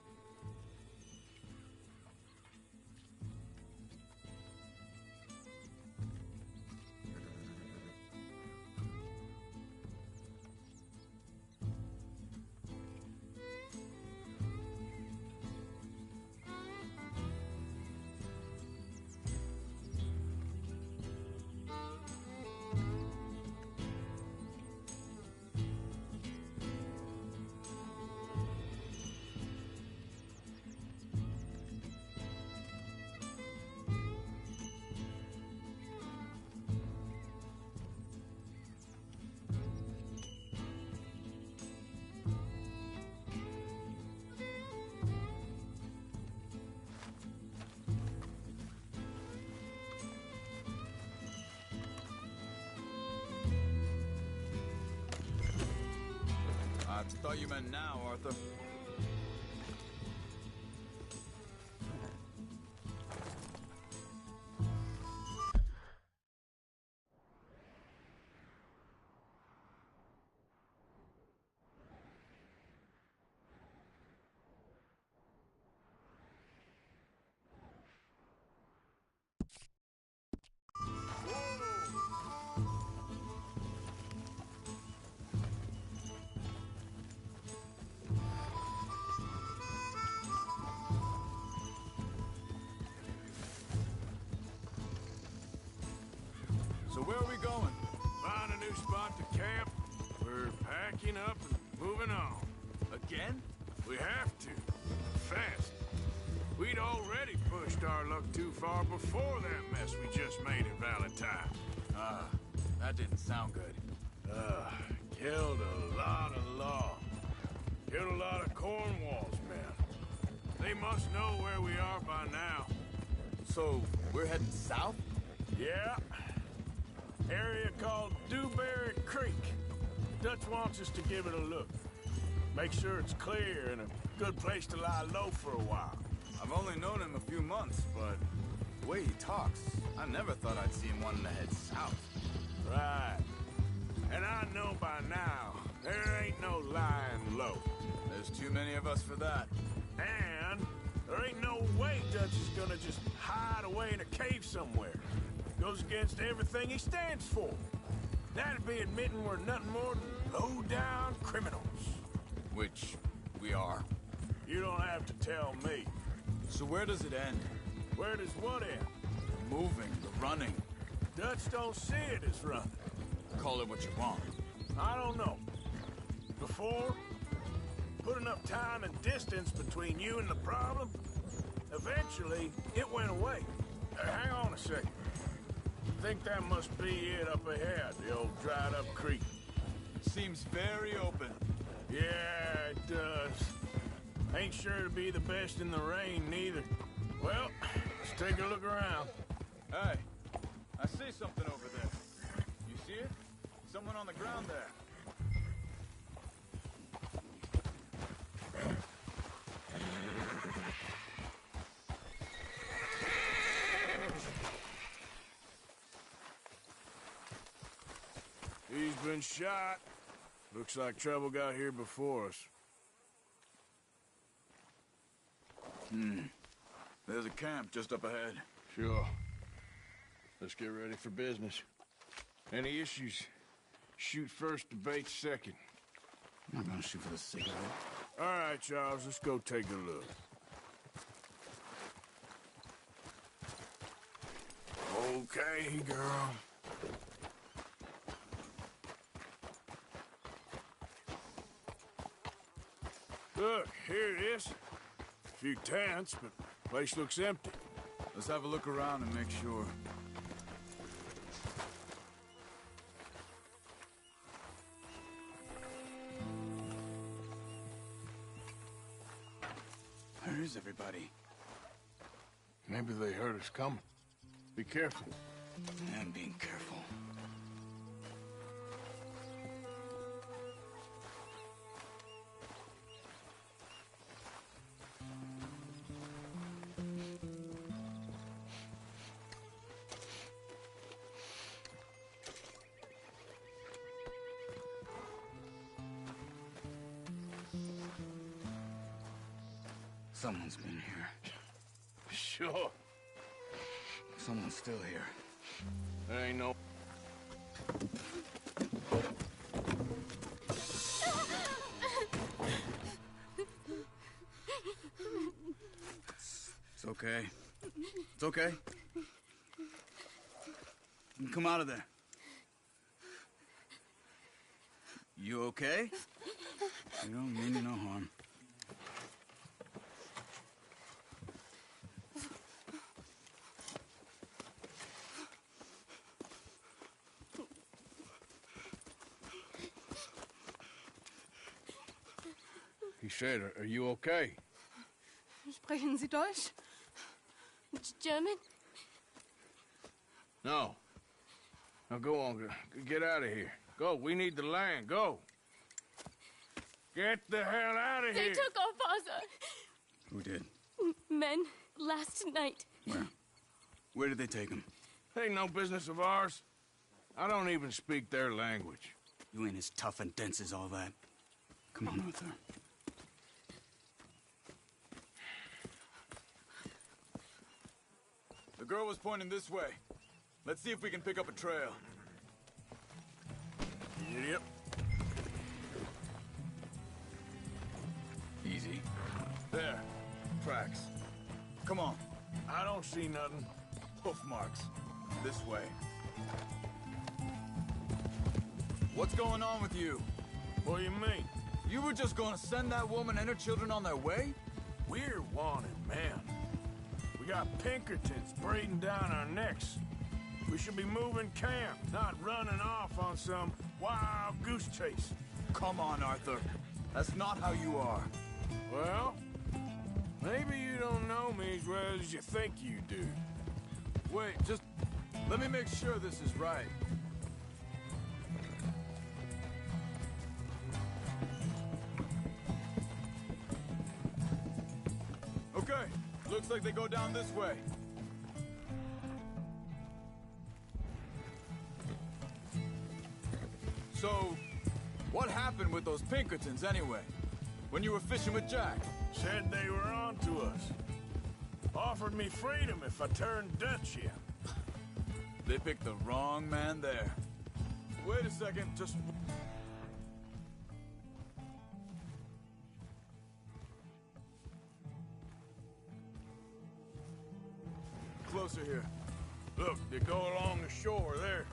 thought you meant now, Arthur. So where are we going? Find a new spot to camp. We're packing up and moving on. Again? We have to. Fast. We'd already pushed our luck too far before that mess we just made in Valentine. That didn't sound good. Killed a lot of law. Killed a lot of Cornwall's men. They must know where we are by now. So, we're heading south? Yeah. Area called Dewberry Creek. Dutch wants us to give it a look. Make sure it's clear and a good place to lie low for a while. I've only known him a few months, but the way he talks, I never thought I'd see him wanting to head south. Right. And I know by now, there ain't no lying low. There's too many of us for that. And there ain't no way Dutch is gonna just hide away in a cave somewhere. Goes against everything he stands for. That'd be admitting we're nothing more than low-down criminals. Which we are. You don't have to tell me. So where does it end? Where does what end? Moving, the running. Dutch don't see it as running. Call it what you want. I don't know. Before, put enough time and distance between you and the problem, eventually it went away. Hang on a second. I think that must be it up ahead, the old dried-up creek. Seems very open. Yeah, it does. Ain't sure to be the best in the rain, neither. Well, let's take a look around. Hey, I see something over there. You see it? Someone on the ground there. He's been shot. Looks like trouble got here before us. There's a camp just up ahead. Sure. Let's get ready for business. Any issues? Shoot first, debate second. I'm not gonna shoot for the sake of it. All right, Charles, let's go take a look. Okay, girl. Look, here it is. A few tents, but the place looks empty. Let's have a look around and make sure. Where is everybody? Maybe they heard us coming. Be careful. I'm being careful. Someone's been here. Sure. Someone's still here. There ain't no... It's okay. It's okay. You can come out of there. You okay? You don't mean you no harm. He said, are you okay? Sprechen Sie Deutsch? German? No. Now go on, get out of here. Go, we need the land, go. Get the hell out of They here! took our father. Who did? Men, last night. Where? Where did they take him? Ain't no business of ours. I don't even speak their language. You ain't as tough and dense as all that. Come on, Arthur. The girl was pointing this way. Let's see if we can pick up a trail. Yep. Easy. There. Tracks. Come on. I don't see nothing. Hoof marks. This way. What's going on with you? What do you mean? You were just gonna send that woman and her children on their way? We're wanted men. We got Pinkertons breathing down our necks. We should be moving camp, not running off on some wild goose chase. Come on, Arthur. That's not how you are. Well, maybe you don't know me as well as you think you do. Wait, just let me make sure this is right. Okay, looks like they go down this way. So, what happened with those Pinkertons anyway? When you were fishing with Jack? Said they were on to us. Offered me freedom if I turned Dutch yet. They picked the wrong man there. Wait a second, just... Closer here. Look, they go along the shore there.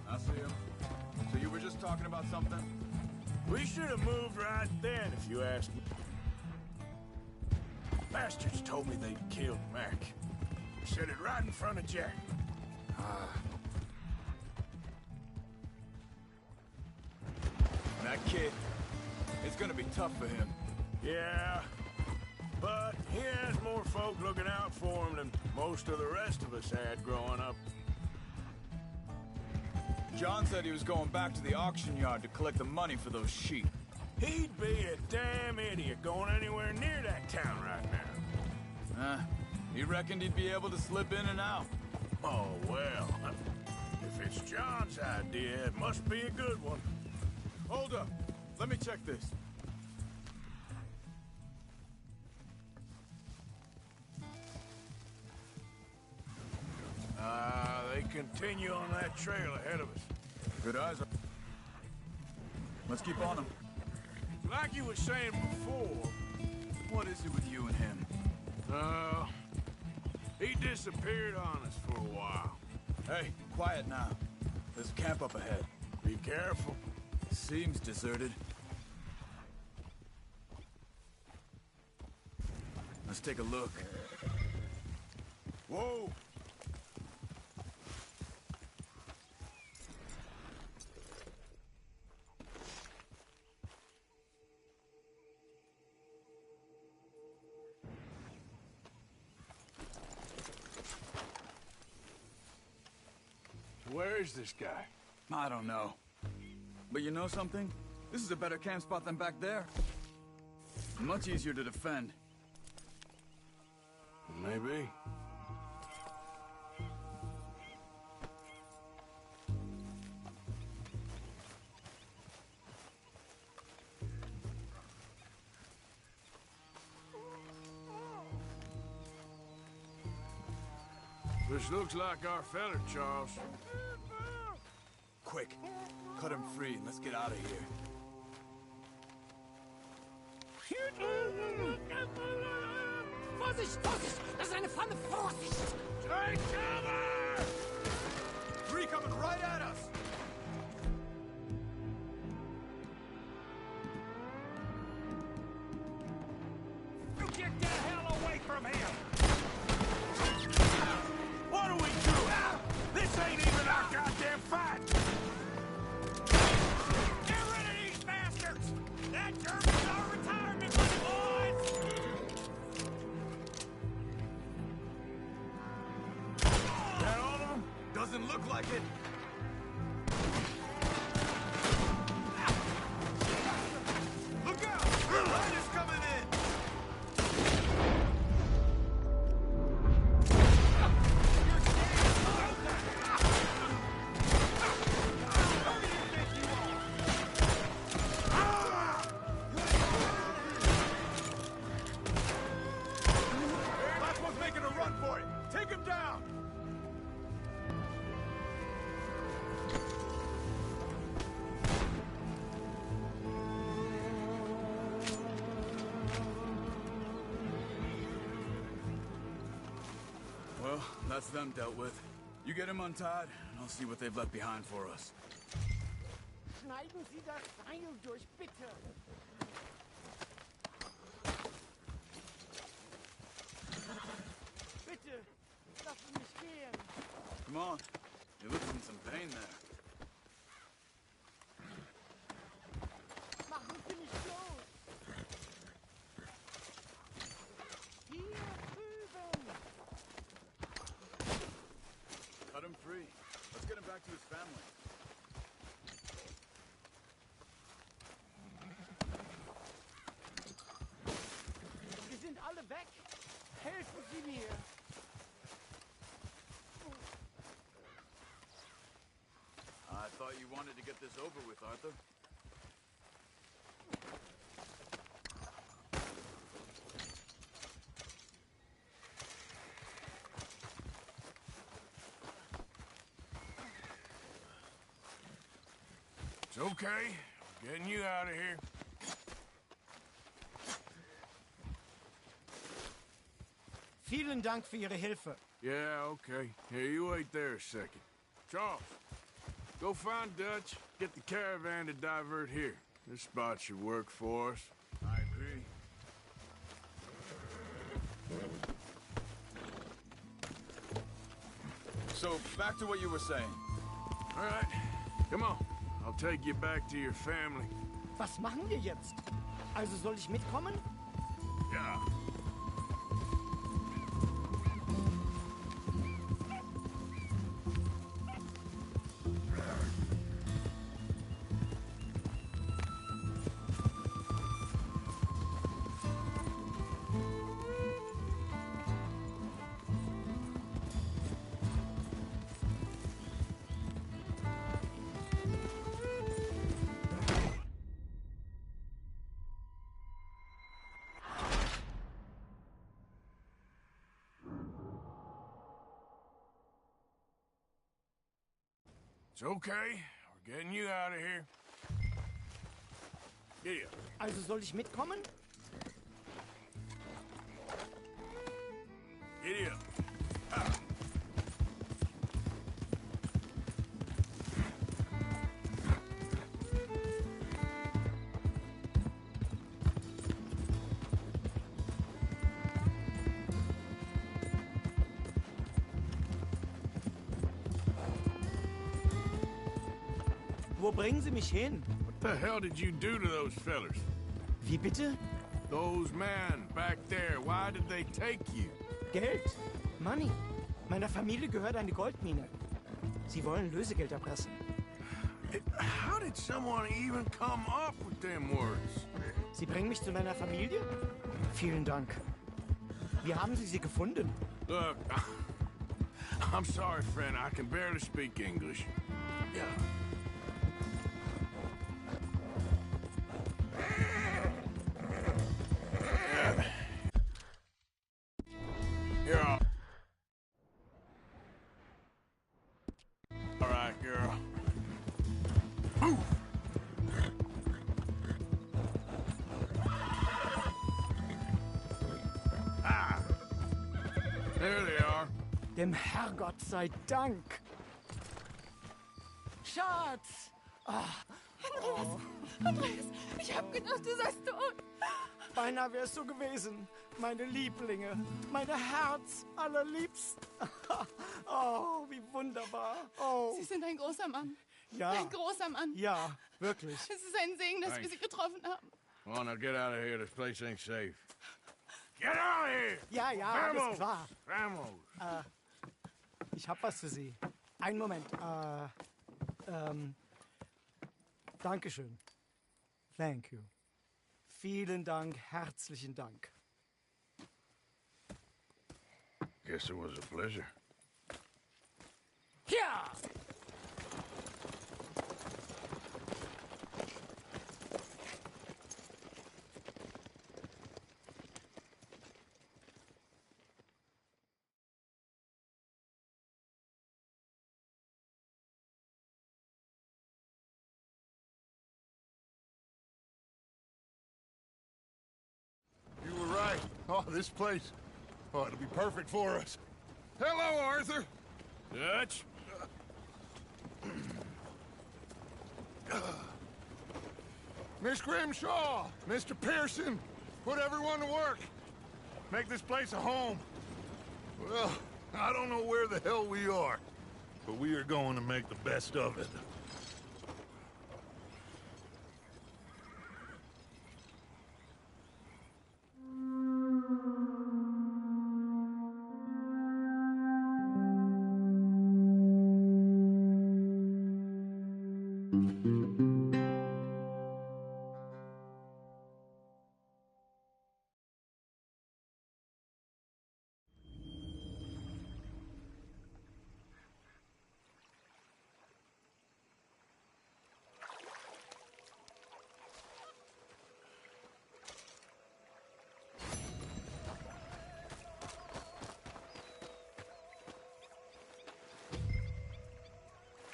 I see him. So you were just talking about something? We should have moved right then, if you ask me. Bastards told me they'd killed Mac. Said it right in front of Jack. That kid, it's gonna be tough for him. Yeah, but he has more folk looking out for him than most of the rest of us had growing up. John said he was going back to the auction yard to collect the money for those sheep. He'd be a damn idiot going anywhere near that town right now. He reckoned he'd be able to slip in and out. Oh, well. If it's John's idea, it must be a good one. Hold up. Let me check this. They continue on that trail ahead of us. Good eyes. Let's keep on them. Like you were saying before... What is it with you and him? He disappeared on us for a while. Hey, quiet now. There's a camp up ahead. Be careful. Seems deserted. Let's take a look. Whoa! Where is this guy? I don't know. But you know something? This is a better camp spot than back there. Much easier to defend. Maybe. This looks like our feller, Charles. Quick, cut him free and let's get out of here. Vorsicht, Vorsicht! Das ist eine Pfanne! Vorsicht! Take cover! Three coming right at us! You get the hell away from him! What are we doing? This ain't even our goddamn fight! Get rid of these bastards! That German's our retirement money, boys! That all of them? Doesn't look like it. Look out! That's them dealt with. You get them untied, and I'll see what they've left behind for us. Schneiden Sie das Seil durch, bitte. Bitte, lassen mich gehen. Come on. You're looking in some pain there. Machen Sie mich los. Hier drüben. Cut him free. Let's get him back to his family. Sie sind alle weg. Helfen Sie mir. I thought you wanted to get this over with, Arthur. It's okay. I'm getting you out of here. Vielen Dank für Ihre Hilfe. Yeah, okay. Here, you wait there a second. Charles, go find Dutch. Get the caravan to divert here. This spot should work for us. I agree. So, back to what you were saying. All right, come on. I'll take you back to your family. Was machen wir jetzt? Also soll ich mitkommen? Ja. It's okay. We're getting you out of here. Here. Also soll ich mitkommen? Giddy up. Ah. Wo bringen Sie mich hin? What the hell did you do to those fellers? Wie bitte? Those men back there, why did they take you? Geld. Money. Meiner Familie gehört eine Goldmine. Sie wollen Lösegeld erpressen. How did someone even come up with them words? Sie bringen mich zu meiner Familie? Vielen Dank. Wie haben Sie sie gefunden? Look, I'm sorry, friend. I can barely speak English. Yeah. You're all right, girl. Move. Ah. There they are. Dem Herrgott sei Dank. Schatz! Andreas! Andreas! Ich hab gedacht, du seist tot! Beinahe wärst du gewesen. Meine Lieblinge. Meine Herz allerliebsten. Oh, wie wunderbar. Oh. Sie sind ein großer Mann. Ja. Ein großer Mann. Ja, wirklich. Es ist ein Segen, dass wir Sie getroffen haben. Come on, now get out of here. This place ain't safe. Get out of here! Ja, ja, Vamos! alles klar. Vamos! Ich hab was für Sie. Einen Moment. Dankeschön. Thank you. Vielen Dank, herzlichen Dank. Guess it was a pleasure. Ja! You were right. Oh, this place. Oh, it'll be perfect for us. Hello, Arthur. Dutch? Miss Grimshaw, Mr. Pearson, put everyone to work. Make this place a home. Well, I don't know where the hell we are, but we are going to make the best of it.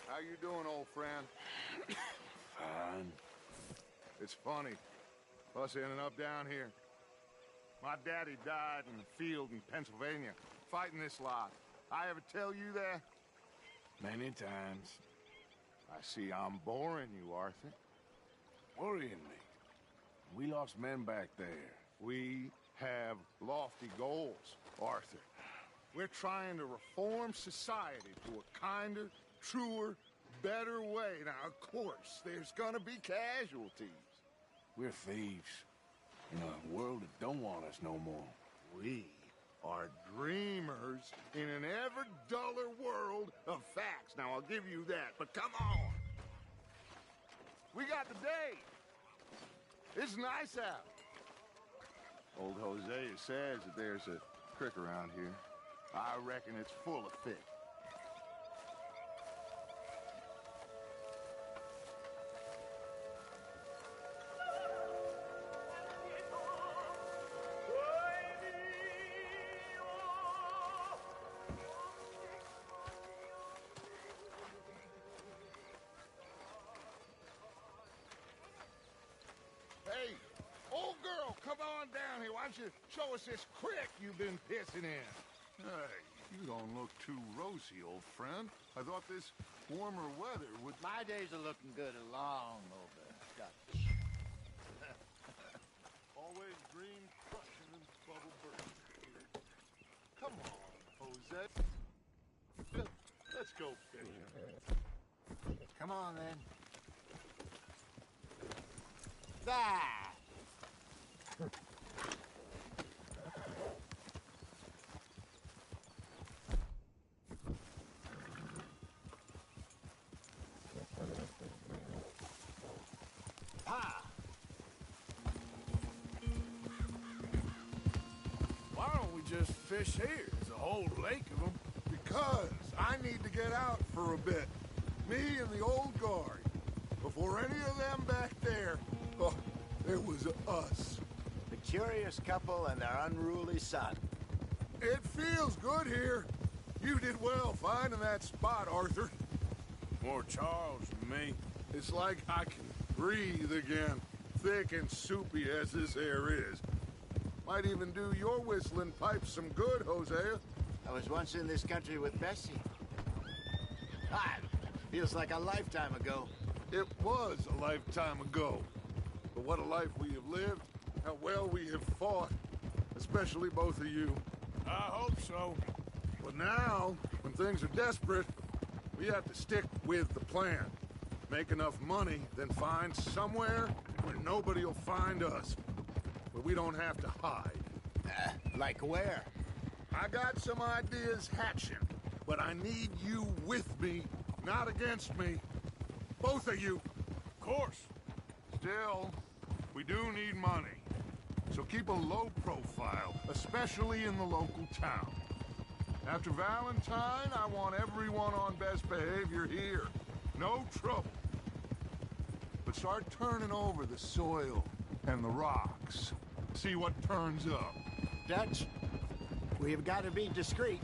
How you doing, old friend? Fine. It's funny, us ending up down here. My daddy died in the field in Pennsylvania, fighting this lot. I ever tell you that? Many times. I see I'm boring you, Arthur. Worrying me. We lost men back there. We have lofty goals, Arthur. We're trying to reform society to a kinder, truer, better way. Now, of course, there's gonna be casualties. We're thieves. In a world that don't want us no more. We are dreamers in an ever duller world of facts. Now, I'll give you that, but come on. We got the day. It's nice out. Old Hosea says that there's a creek around here. I reckon it's full of fish. Hey, old girl, come on down here. Why don't you show us this creek you've been pissing in? Hey, you don't look too rosy, old friend. I thought this warmer weather would... My days are looking good along over Dutch. Always dream crushing and bubble burst. Come on, Jose. Let's go fishing. Come on, then. There! Ha! Why don't we just fish here? There's a whole lake of them. Because I need to get out for a bit. Me and the old guard. Before any of them back there, oh, it was us. The curious couple and their unruly son. It feels good here. You did well finding that spot, Arthur. More Charles than me. It's like I can breathe again, thick and soupy as this air is. Might even do your whistling pipes some good, Hosea. I was once in this country with Bessie. Ah, feels like a lifetime ago. It was a lifetime ago. But what a life we have lived, how well we have fought. Especially both of you. I hope so. But now, when things are desperate, we have to stick with the plan. Make enough money, then find somewhere where nobody will find us. Where we don't have to hide. Like where? I got some ideas hatching, but I need you with me, not against me. Both of you. Of course. Still, we do need money. So keep a low profile, especially in the local town. After Valentine, I want everyone on best behavior here. No trouble. But start turning over the soil and the rocks. See what turns up. Dutch, we've got to be discreet.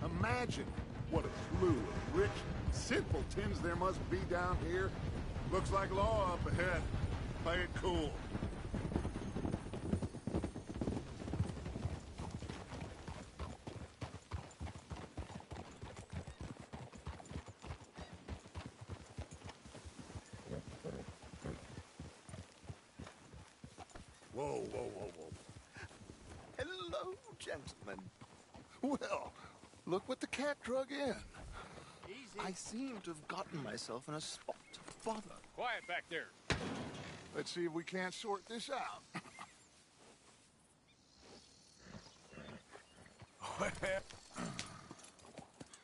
Imagine what a slew of rich simpletons there must be down here. Looks like law up ahead. Play it cool. whoa, whoa, whoa, whoa. Hello, gentlemen. Well, look what the cat drug in. Easy. I seem to have gotten myself in a spot to bother. Quiet back there. Let's see if we can't sort this out.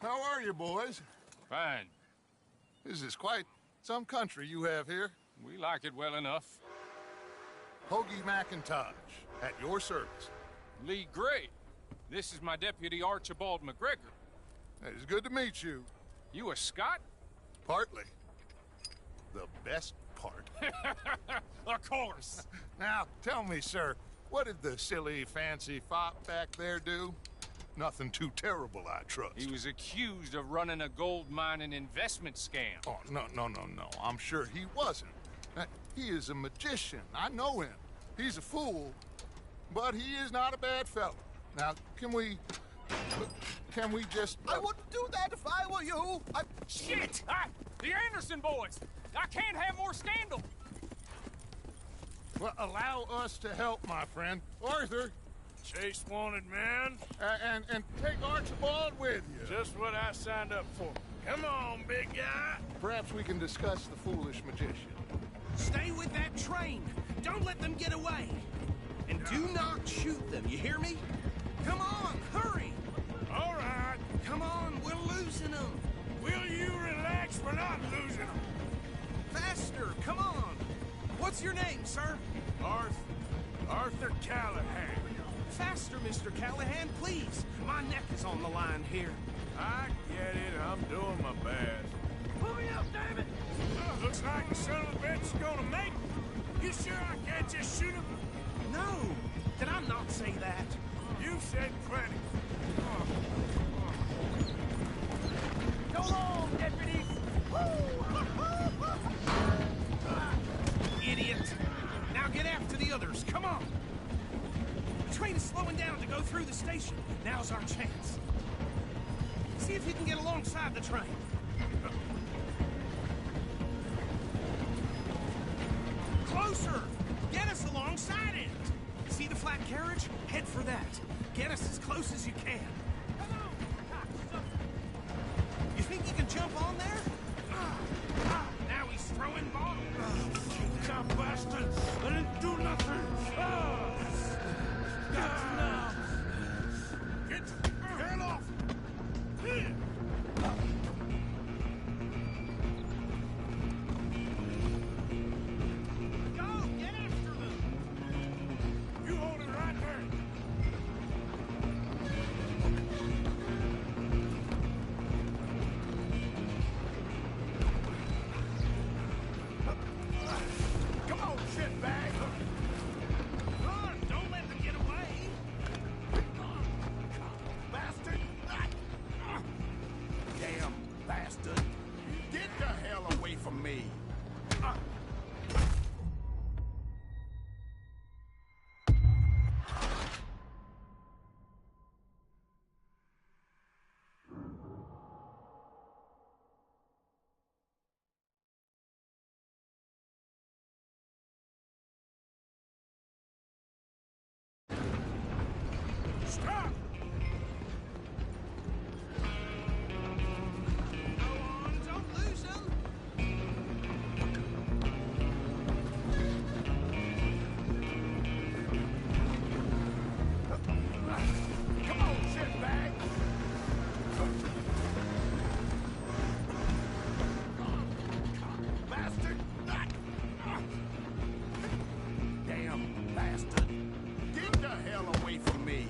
How are you, boys? Fine. This is quite some country you have here. We like it well enough. Hoagie McIntosh, at your service. Lee Gray. This is my deputy, Archibald McGregor. It is good to meet you. You a Scot? Partly. The best part. Of course. Now, tell me, sir, what did the silly, fancy fop back there do? Nothing too terrible, I trust. He was accused of running a gold mining investment scam. Oh, no. I'm sure he wasn't. He is a magician. I know him. He's a fool, but he is not a bad fellow. Now, can we just... I wouldn't do that if I were you. Shit! The Anderson boys! I can't have more scandal! Well, allow us to help, my friend. Arthur! Chase wanted man. And take Archibald with you. Just what I signed up for. Come on, big guy. Perhaps we can discuss the foolish magician. Stay with that train. Don't let them get away. And do not shoot them, you hear me? Come on, hurry! All right. Come on, we're losing them. Will you relax? We're not losing them. Faster, come on. What's your name, sir? Arthur Callahan. Faster, Mr. Callahan, please. My neck is on the line here. I get it. I'm doing my best. Pull me up, damn it! Looks like the son of a bitch is gonna make it. You sure I can't just shoot him? No! Did I not say that? You said plenty. Go on, deputies! Idiot! Now get after the others, come on! The train is slowing down to go through the station. Now's our chance. See if you can get alongside the train. Closer! Get us alongside it! See the flat carriage? Head for that. Get us as close as you can. Come on! You think you can jump on there? Now he's throwing bombs. Some bastards! I didn't do nothing! Got now! Get the hell off! Here! Go! Get after them! You hold it right there! Come on, shitbag! Run! Don't let them get away! Bastard! Damn bastard! Get the hell away from me! Stop! Go on, don't lose them! Come on, shitbag! Bastard! Damn bastard! Get the hell away from me!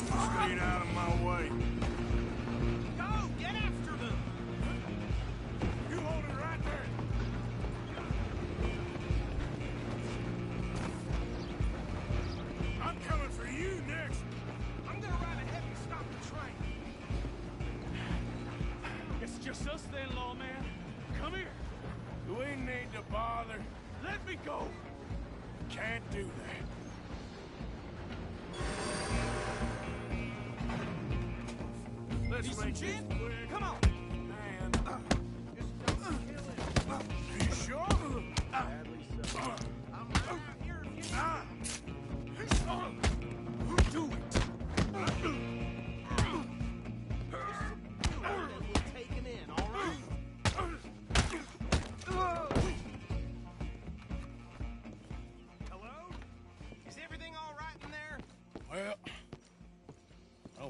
Stay out of my way! Go! Get after them! You hold it right there! I'm coming for you next! I'm gonna ride ahead and stop the train. It's just us then, lawman. Come here. We need to bother. Let me go. Can't do that. Let's Need some make this gin? quick. Come on! Man. Just don't kill him. You sure?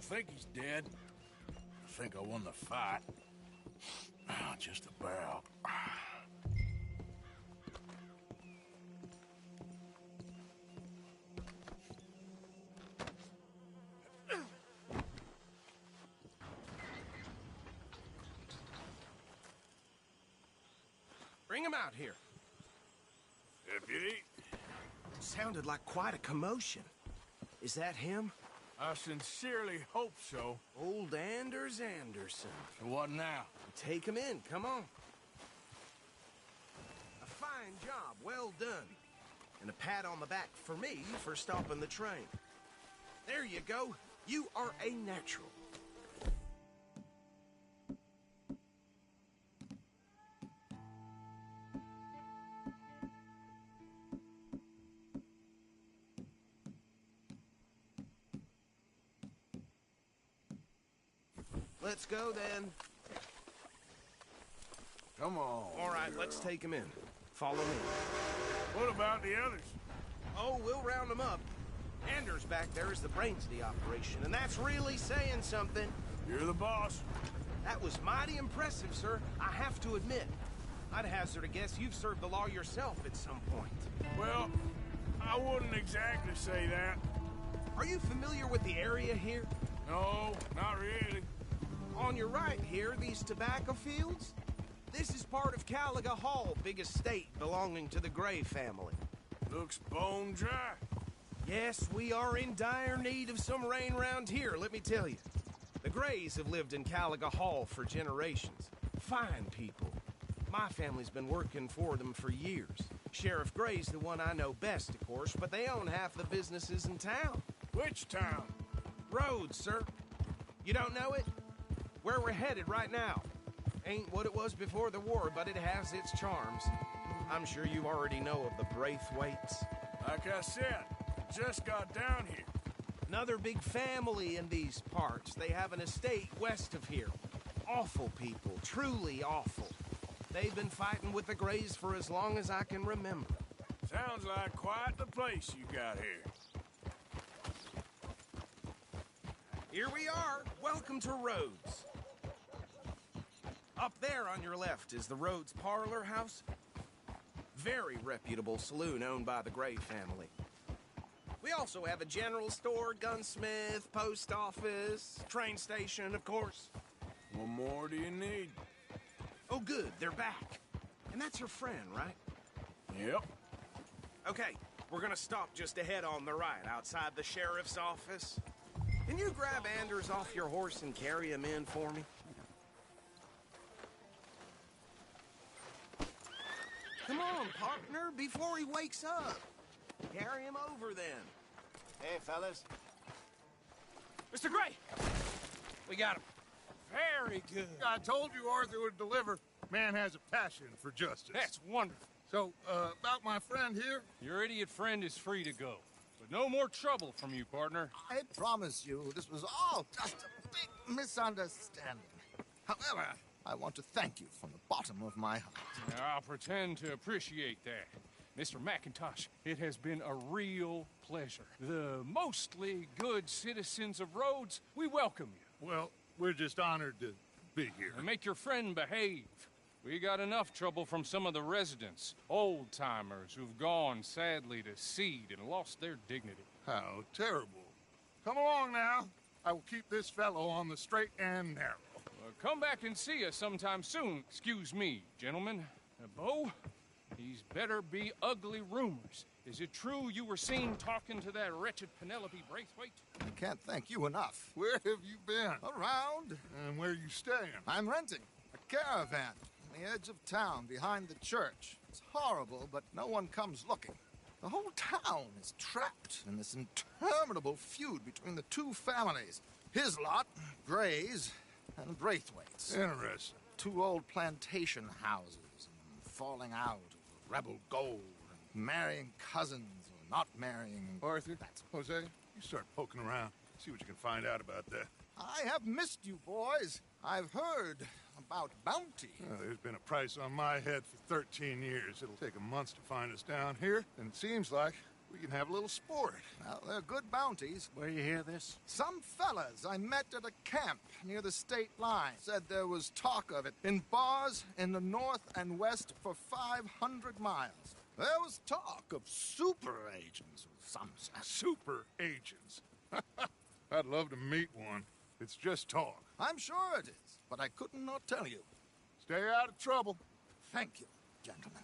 think he's dead. I think I won the fight. Just about. Bring him out here. Deputy? Sounded like quite a commotion. Is that him? I sincerely hope so. Old Anders Anderson. So what now? Take him in, come on. A fine job, well done. And a pat on the back for me for stopping the train. There you go. You are a natural. Let's go, then. Come on. All right, let's take him in. Follow me. What about the others? Oh, we'll round them up. Anders back there is the brains of the operation, and that's really saying something. You're the boss. That was mighty impressive, sir. I have to admit. I'd hazard a guess you've served the law yourself at some point. Well, I wouldn't exactly say that. Are you familiar with the area here? No, not really. On your right here, these tobacco fields? This is part of Caliga Hall, big estate belonging to the Gray family. Looks bone dry. Yes, we are in dire need of some rain round here, let me tell you. The Grays have lived in Caliga Hall for generations. Fine people. My family's been working for them for years. Sheriff Gray's the one I know best, of course, but they own half the businesses in town. Which town? Rhodes, sir. You don't know it? Where we're headed right now. Ain't what it was before the war, but it has its charms. I'm sure you already know of the Braithwaites. Like I said, just got down here. Another big family in these parts. They have an estate west of here. Awful people, truly awful. They've been fighting with the Grays for as long as I can remember. Sounds like quite the place you got here. Here we are. Welcome to Rhodes. Up there on your left is the Rhodes Parlor House. Very reputable saloon owned by the Gray family. We also have a general store, gunsmith, post office, train station, of course. What more do you need? Oh, good. They're back. And that's your friend, right? Yep. Okay, we're gonna stop just ahead on the right, outside the sheriff's office. Can you grab Anders off your horse and carry him in for me? Come on, partner, before he wakes up. Carry him over, then. Hey, fellas. Mr. Gray! We got him. Very good. I told you Arthur would deliver. Man has a passion for justice. That's wonderful. So, about my friend here? Your idiot friend is free to go. But no more trouble from you, partner. I promise you, this was all just a big misunderstanding. However, I want to thank you from the bottom of my heart. I'll pretend to appreciate that. Mr. McIntosh, it has been a real pleasure. The mostly good citizens of Rhodes, we welcome you. Well, we're just honored to be here. And make your friend behave. We got enough trouble from some of the residents, old-timers who've gone, sadly, to seed and lost their dignity. How terrible. Come along now. I will keep this fellow on the straight and narrow. Come back and see us sometime soon. Excuse me, gentlemen. Bo, these better be ugly rumors. Is it true you were seen talking to that wretched Penelope Braithwaite? I can't thank you enough. Where have you been? Around. And where are you staying? I'm renting a caravan on the edge of town behind the church. It's horrible, but no one comes looking. The whole town is trapped in this interminable feud between the two families. His lot, Grays, and Braithwaite's. Interesting. Two old plantation houses, and falling out of rebel gold, and marrying cousins or not marrying. Arthur, Jose, you start poking around. See what you can find out about that. I have missed you, boys. I've heard about bounty. There's been a price on my head for 13 years. It'll take a month to find us down here, and it seems like We can have a little sport. Well, they're good bounties. Where you hear this? Some fellas I met at a camp near the state line said there was talk of it in bars in the north and west for 500 miles. There was talk of super agents, some Super agents. I'd love to meet one. It's just talk. I'm sure it is, but I couldn't not tell you. Stay out of trouble. Thank you, gentlemen.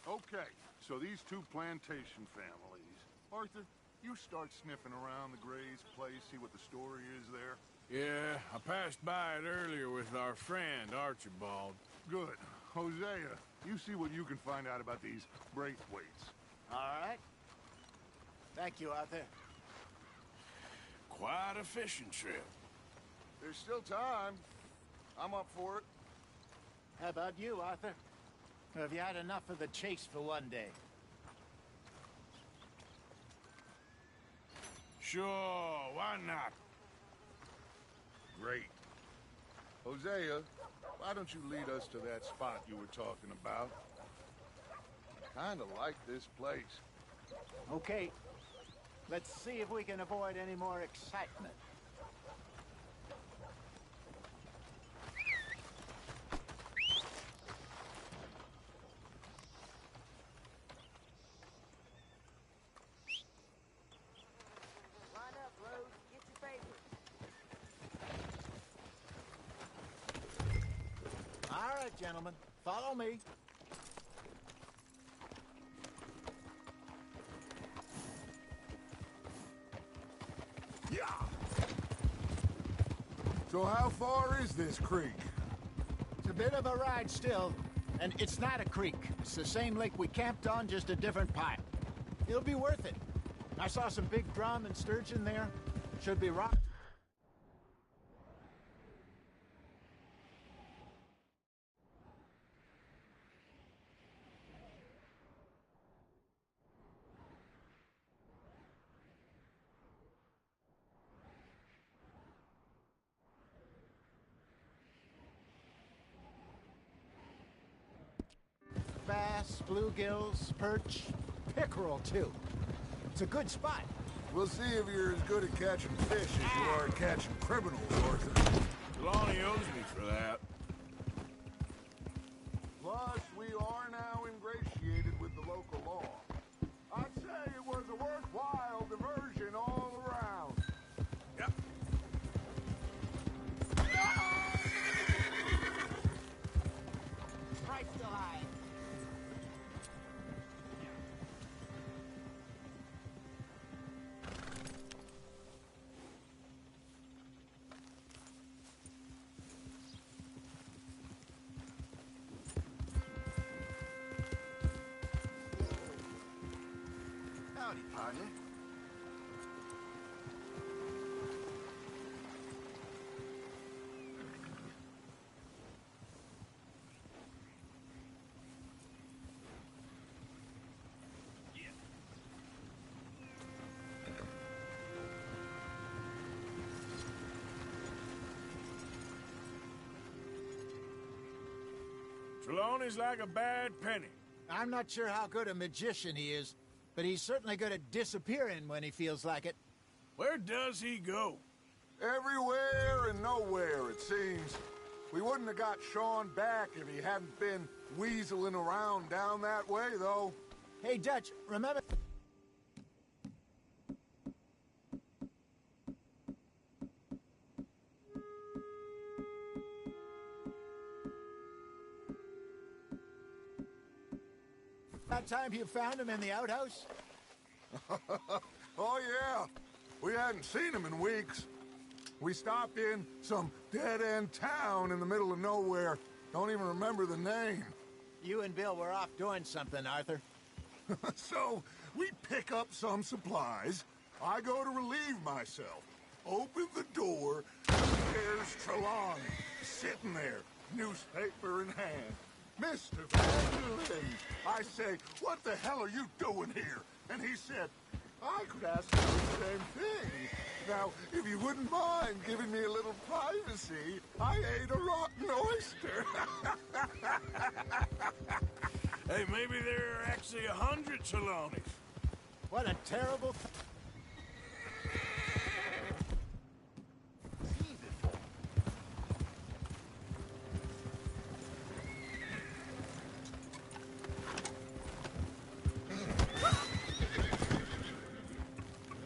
Okay, so these two plantation families. Arthur, you start sniffing around the Gray's place, see what the story is there. Yeah, I passed by it earlier with our friend, Archibald. Good. Hosea, you see what you can find out about these Braithwaites. All right. Thank you, Arthur. Quite a fishing trip. There's still time. I'm up for it. How about you, Arthur? Or have you had enough of the chase for one day? Sure, why not? Great. Hosea, why don't you lead us to that spot you were talking about? Kinda like this place. Okay. Let's see if we can avoid any more excitement. Line up, Rose. Get your papers. All right, gentlemen. Follow me. Yeah. So how far is this creek? It's a bit of a ride still, and it's not a creek. It's the same lake we camped on, just a different pipe. It'll be worth it. I saw some big drum and sturgeon there. Should be rock. Bass, bluegills, perch, pickerel, too. It's a good spot. We'll see if you're as good at catching fish as you are at catching criminals, Arthur. Lonnie owes me for that. Plus, we are now ingratiated with the local law. I'd say it was a worthwhile diversion all around. Yep. Right still high. Howdy, partner. Trelawney's like a bad penny. I'm not sure how good a magician he is, but he's certainly good at disappearing when he feels like it. Where does he go? Everywhere and nowhere, it seems. We wouldn't have got Sean back if he hadn't been weaseling around down that way, though. Hey, Dutch, remember... that time you found him in the outhouse? Oh, yeah. We hadn't seen him in weeks. We stopped in some dead-end town in the middle of nowhere. Don't even remember the name. You and Bill were off doing something, Arthur. So, we pick up some supplies. I go to relieve myself. Open the door, and there's Trelawney, sitting there, newspaper in hand. Mr. Vanderlyn, I say, what the hell are you doing here? And he said, I could ask you the same thing. Now, if you wouldn't mind giving me a little privacy, I ate a rotten oyster. Hey, maybe there are actually 100 Trelawneys. What a terrible...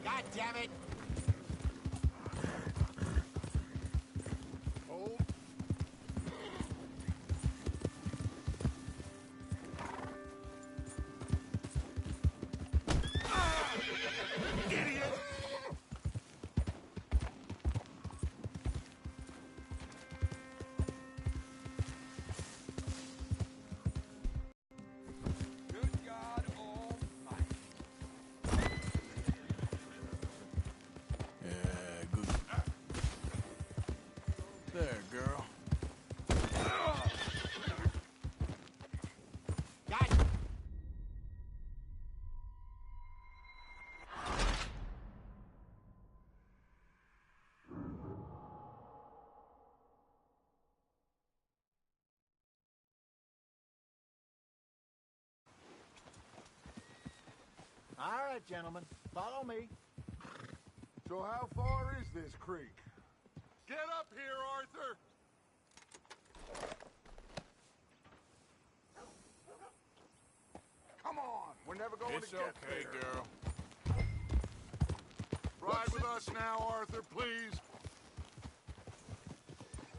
God damn it! Hold. Idiot! Good God Almighty. Yeah, good. There, girl. God! All right, gentlemen, follow me. So how far is this creek? Get up here, Arthur! Come on, we're never going It's to get okay, there. girl. Ride with us now, Arthur, please.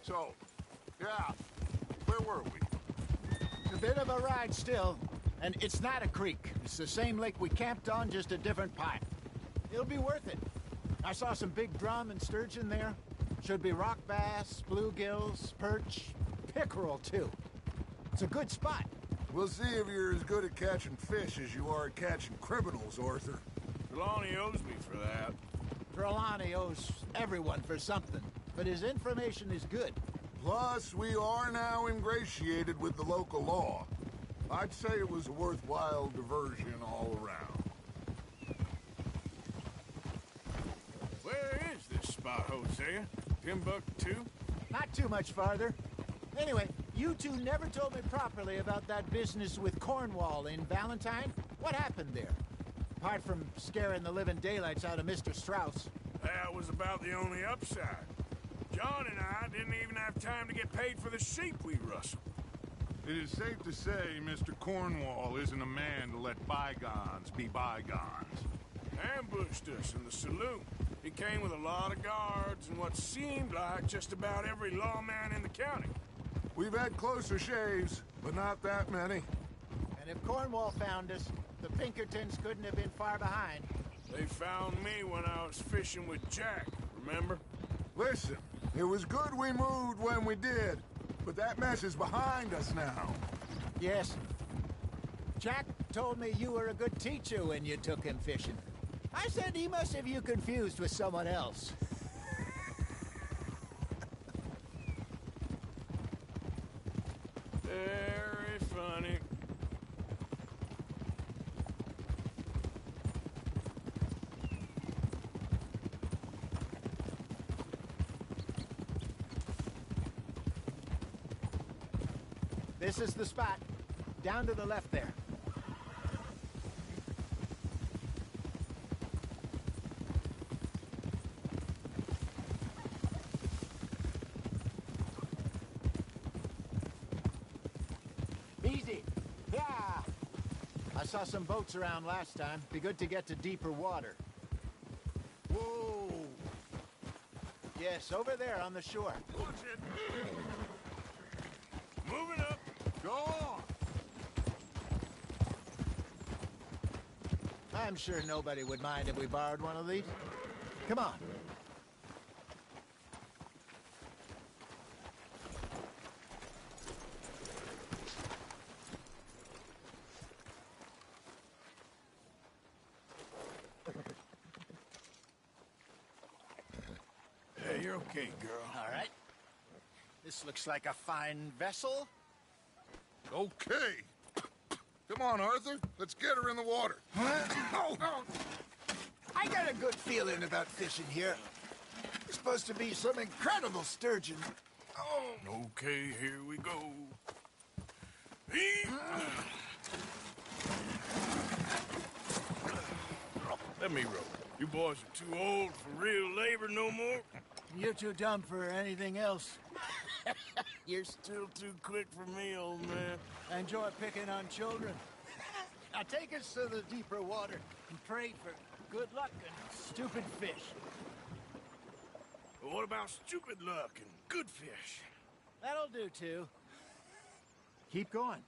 So, yeah, where were we? It's a bit of a ride still, and it's not a creek. It's the same lake we camped on, just a different pipe. It'll be worth it. I saw some big drum and sturgeon there. Should be rock bass, bluegills, perch, pickerel, too. It's a good spot. We'll see if you're as good at catching fish as you are at catching criminals, Arthur. Trelawney owes me for that. Trelawney owes everyone for something, but his information is good. Plus, we are now ingratiated with the local law. I'd say it was a worthwhile diversion all around. Where is this spot, Hosea? Timbuktu? Not too much farther. Anyway, you two never told me properly about that business with Cornwall in Valentine. What happened there? Apart from scaring the living daylights out of Mr. Strauss. That was about the only upside. John and I didn't even have time to get paid for the sheep we rustled. It is safe to say Mr. Cornwall isn't a man to let bygones be bygones. Ambushed us in the saloon. He came with a lot of guards and what seemed like just about every lawman in the county. We've had closer shaves, but not that many. And if Cornwall found us, the Pinkertons couldn't have been far behind. They found me when I was fishing with Jack, remember? Listen, it was good we moved when we did, but that mess is behind us now. Yes. Jack told me you were a good teacher when you took him fishing. I said he must have you confused with someone else. Very funny. This is the spot. Down to the left there. Easy. Yeah. I saw some boats around last time. Be good to get to deeper water. Whoa. Yes, over there on the shore. Watch it. Moving up. Go on. I'm sure nobody would mind if we borrowed one of these. Come on. Hey, you're okay, girl. All right. This looks like a fine vessel. Okay. Come on, Arthur. Let's get her in the water. I got a good feeling about fishing here. supposed to be some incredible sturgeon. Oh. Okay, here we go. Let me row. You boys are too old for real labor no more. You're too dumb for anything else. You're still too quick for me, old man. I enjoy picking on children. Now take us to the deeper water and pray for good luck and stupid fish. Well, what about stupid luck and good fish? That'll do, too. Keep going.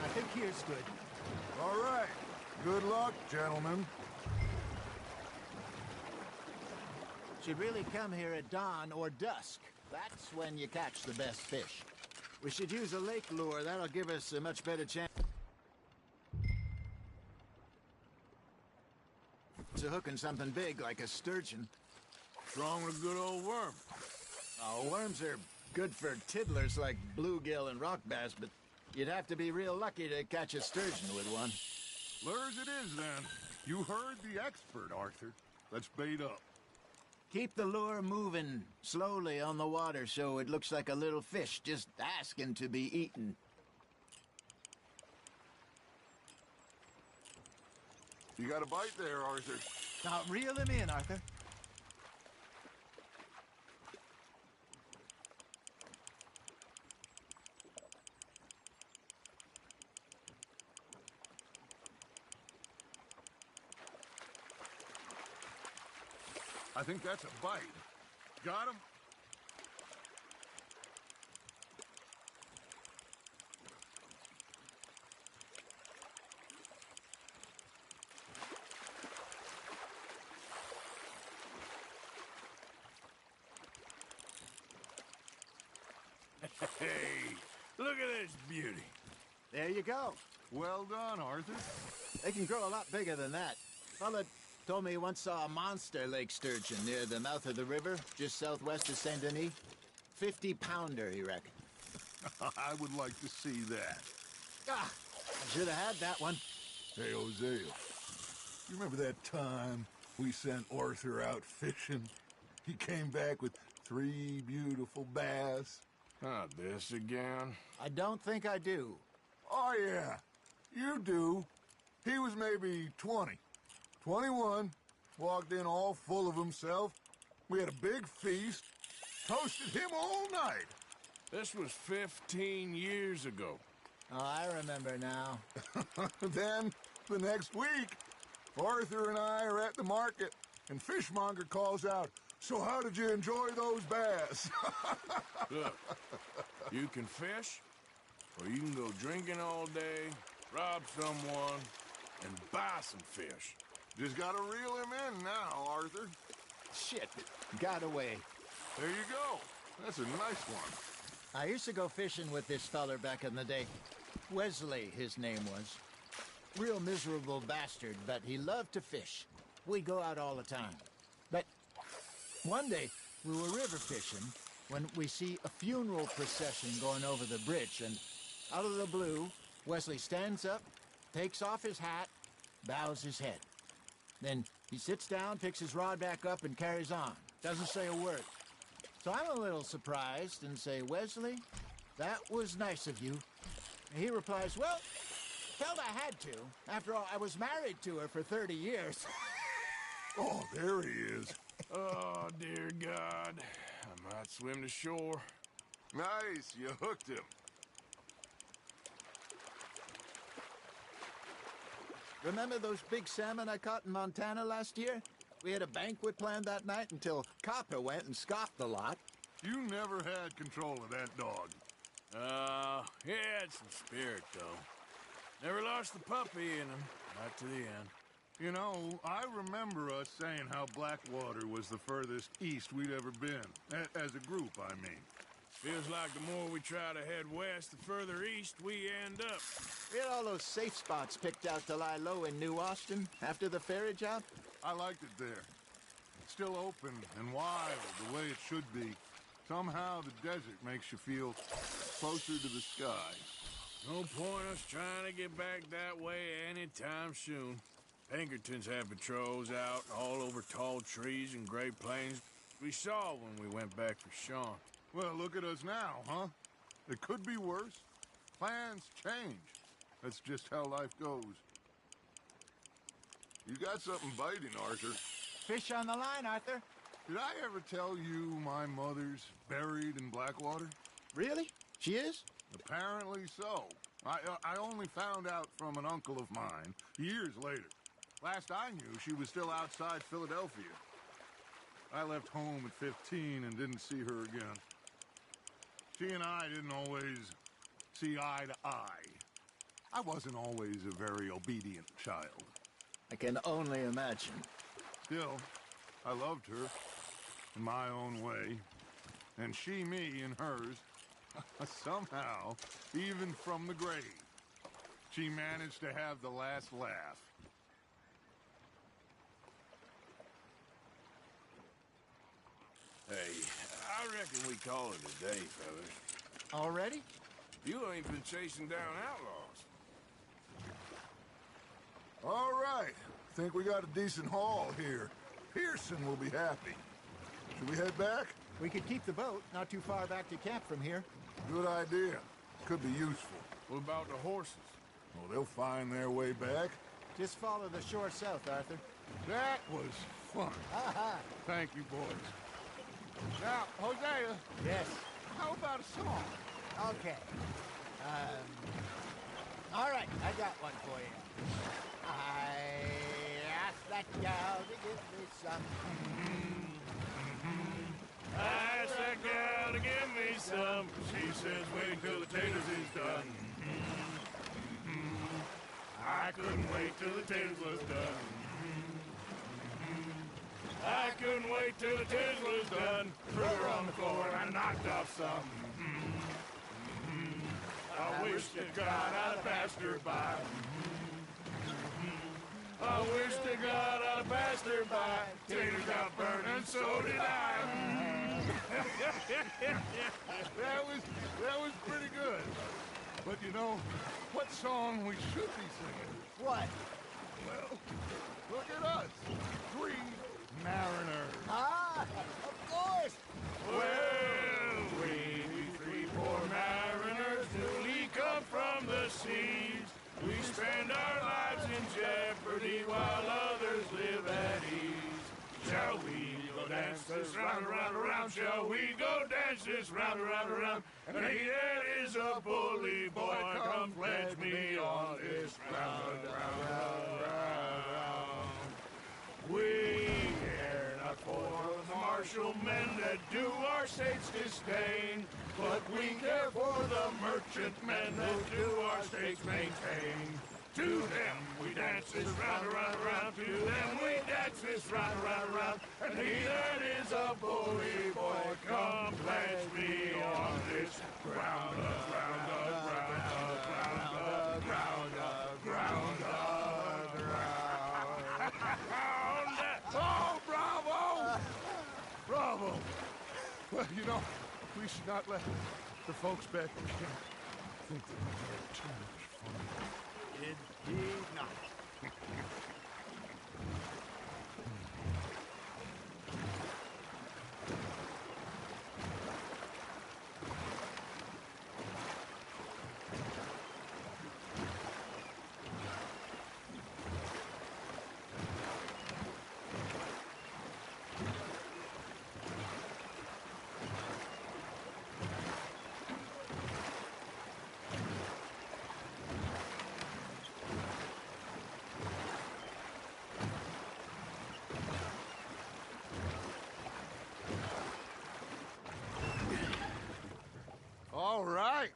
I think here's good. All right. Good luck, gentlemen. Should really come here at dawn or dusk. That's when you catch the best fish. We should use a lake lure. That'll give us a much better chance to hooking something big like a sturgeon. What's wrong with a good old worm? Oh, worms are good for tiddlers like bluegill and rock bass, but you'd have to be real lucky to catch a sturgeon with one. Lures it is, then. You heard the expert, Arthur. Let's bait up. Keep the lure moving slowly on the water so it looks like a little fish just asking to be eaten. You got a bite there, Arthur. Now, reel him in, Arthur. I think that's a bite. Got him? Hey, look at this beauty. There you go. Well done, Arthur. They can grow a lot bigger than that. Fella told me he once saw a monster lake sturgeon near the mouth of the river, just southwest of Saint Denis. 50-pounder, he reckoned. I would like to see that. Ah, I should have had that one. Hey, Hosea, you remember that time we sent Arthur out fishing? He came back with 3 beautiful bass. Not this again. I don't think I do. Oh, yeah, you do. He was maybe 20. 21, walked in all full of himself. We had a big feast, toasted him all night. This was 15 years ago. Oh, I remember now. Then, the next week, Arthur and I are at the market, and Fishmonger calls out, "So how did you enjoy those bass?" Look, you can fish, or you can go drinking all day, rob someone, and buy some fish. Just gotta reel him in now, Arthur. Shit, got away. There you go. That's a nice one. I used to go fishing with this feller back in the day. Wesley, his name was. Real miserable bastard, but he loved to fish. We'd go out all the time. But one day, we were river fishing when we see a funeral procession going over the bridge, and out of the blue, Wesley stands up, takes off his hat, bows his head. Then he sits down, picks his rod back up, and carries on. Doesn't say a word. So I'm a little surprised and say, "Wesley, that was nice of you." And he replies, "Well, felt I had to. After all, I was married to her for 30 years. Oh, there he is. Oh, dear God. I might swim to shore. Nice, you hooked him. Remember those big salmon I caught in Montana last year? We had a banquet planned that night until Copper went and scoffed the lot. You never had control of that dog. He had some spirit, though. Never lost the puppy in him, not to the end. You know, I remember us saying how Blackwater was the furthest east we'd ever been. As a group, I mean. Feels like the more we try to head west, the further east we end up. We had all those safe spots picked out to lie low in New Austin after the ferry job. I liked it there. Still open and wild, the way it should be. Somehow the desert makes you feel closer to the sky. No point us trying to get back that way anytime soon. Pinkertons have patrols out all over tall trees and Great Plains. We saw when we went back for Sean. Well, look at us now, huh? It could be worse. Plans change. That's just how life goes. You got something biting, Arthur. Fish on the line, Arthur. Did I ever tell you my mother's buried in Blackwater? Really? She is? Apparently so. I only found out from an uncle of mine years later. Last I knew, she was still outside Philadelphia. I left home at 15 and didn't see her again. She and I didn't always see eye to eye. I wasn't always a very obedient child. I can only imagine. Still, I loved her in my own way, and she me in hers. Somehow, even from the grave, she managed to have the last laugh. Hey, I reckon we call it a day, fellas. Already? You ain't been chasing down outlaws. All right. Think we got a decent haul here. Pearson will be happy. Should we head back? We could keep the boat not too far back to camp from here. Good idea. Could be useful. What about the horses? Well, they'll find their way back. Just follow the shore south, Arthur. That was fun. Thank you, boys. Now, Hosea. Yes? How about a song? Okay. All right, I got one for you. I asked that gal to give me some. I asked that gal to give me some. She says wait till the taters is done. I couldn't wait till the taters was done. I couldn't wait till the taters was done. Threw her on the floor and I knocked off some. I wish to God I'd have passed her by. I wish to God I'd have passed her by. Taters got burned and so did I. that was pretty good. But you know, what song we should be singing? What? Well, look at us. 3 mariners. Ah, of course. Well, we 3 poor mariners newly come from the seas. We spend our lives in jeopardy while others live at ease. Shall we go dance this round, around, around? Shall we go dance this round, around, around? And he that is a bully boy, come pledge me on this round, round, round. We care not for the martial men that do our state's disdain, but we care for the merchant men that do our state's maintain. To them we dance this round, around, around. To them we dance this round, around, around. And he that is a bully boy, come pledge me on this ground, ground, ground, ground, ground, ground, ground. Oh, bravo! Bravo! Well, you know, we should not let the folks back in camp think that we had too much fun. Indeed not. All right.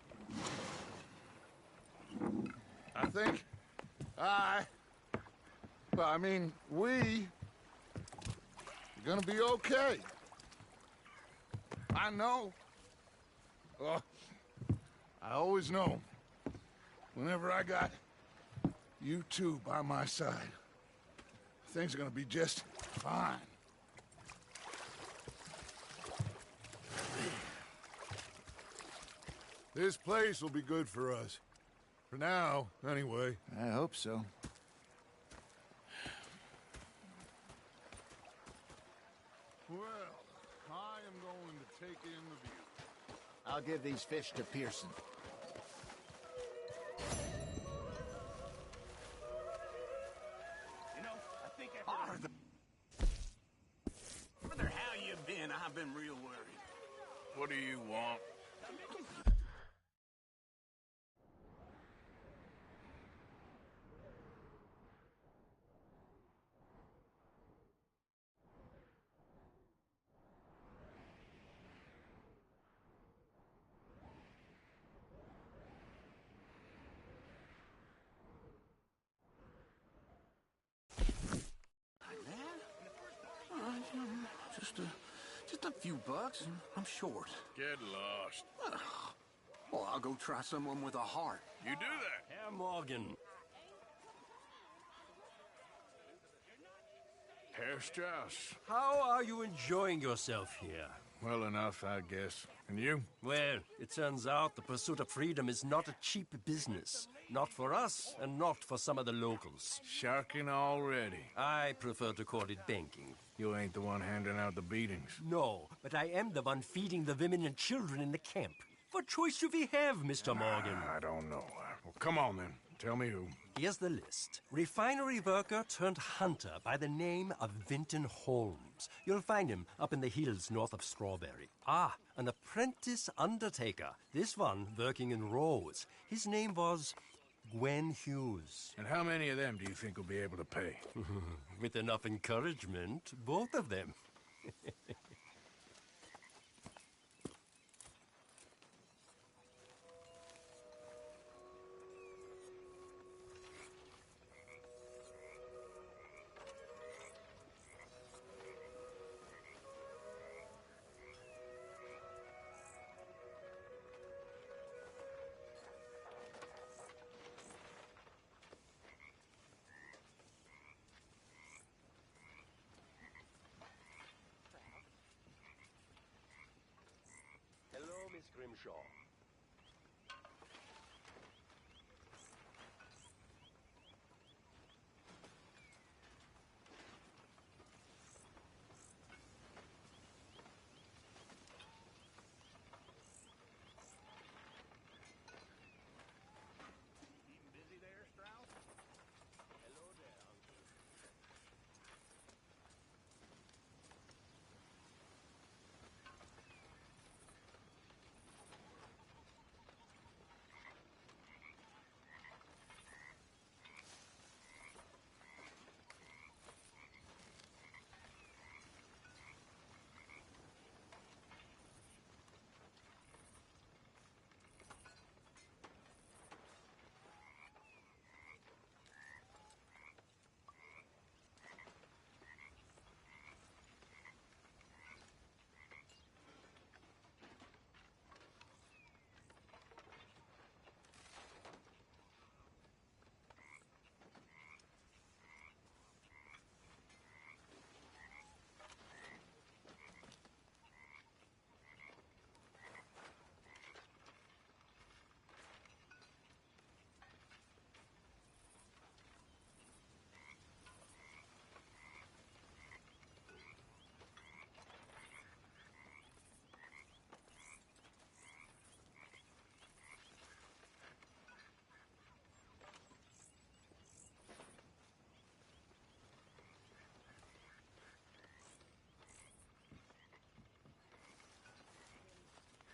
I think we are gonna be okay. I know. Oh, I always know, whenever I got you two by my side, things are gonna be just fine. This place will be good for us. For now, anyway. I hope so. Well, I am going to take in the view. I'll give these fish to Pearson. You know, I think Arthur! Where the hell you been? I've been real worried. What do you want? Just a few bucks. I'm short. Get lost. Well, I'll go try someone with a heart. You do that. Herr Morgan. Herr Strauss. How are you enjoying yourself here? Well enough, I guess. And you? Well, it turns out the pursuit of freedom is not a cheap business. Not for us, and not for some of the locals. Sharking already. I prefer to call it banking. You ain't the one handing out the beatings. No, but I am the one feeding the women and children in the camp. What choice do we have, Mr. Morgan? I don't know. Well, come on then. Tell me who. Here's the list. Refinery worker turned hunter by the name of Vinton Holmes. You'll find him up in the hills north of Strawberry. Ah, an apprentice undertaker. This one working in Rose. His name was Gwen Hughes. And how many of them do you think will be able to pay? With enough encouragement, both of them. Hello, Miss Grimshaw. Busy there, Strauss? Hello there, Uncle.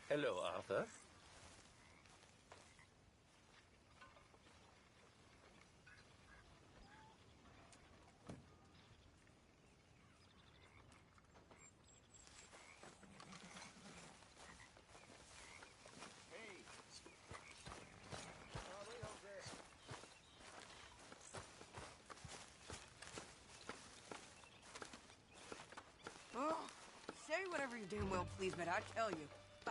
Hello, Arthur. Oh, say whatever you damn well please, but I tell you,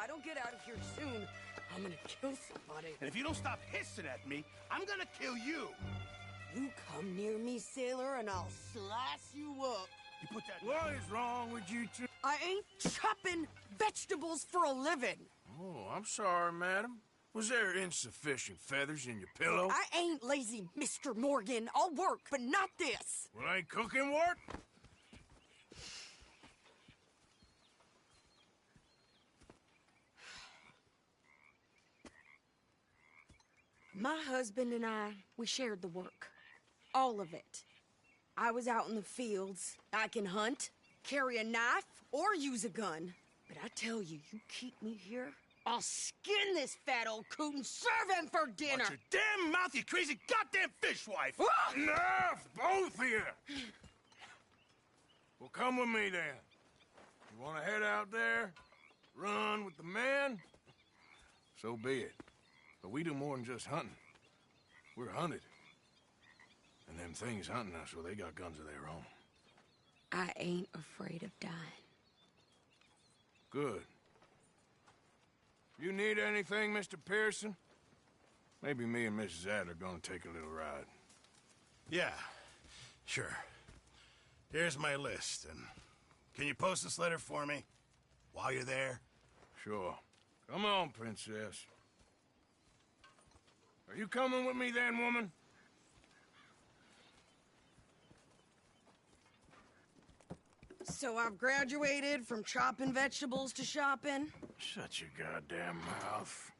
I don't get out of here soon, I'm gonna kill somebody. And if you don't stop hissing at me, I'm gonna kill you. You come near me, sailor, and I'll slice you up. You put that... What is wrong with you two? I ain't chopping vegetables for a living. Oh, I'm sorry, madam. Was there insufficient feathers in your pillow? I ain't lazy, Mr. Morgan. I'll work, but not this. Well, ain't cooking work? My husband and I, we shared the work. All of it. I was out in the fields. I can hunt, carry a knife, or use a gun. But I tell you, you keep me here, I'll skin this fat old coot and serve him for dinner. Watch your damn mouth, you crazy goddamn fishwife! Enough, both of you! Well, come with me, then. You want to head out there, run with the men? So be it. But we do more than just hunting. We're hunted. And them things hunting us, well, they got guns of their own. I ain't afraid of dying. Good. You need anything, Mr. Pearson? Maybe me and Mrs. Adler are gonna take a little ride. Yeah, sure. Here's my list, and can you post this letter for me while you're there? Sure. Come on, Princess. Are you coming with me then, woman? So I've graduated from chopping vegetables to shopping? Shut your goddamn mouth.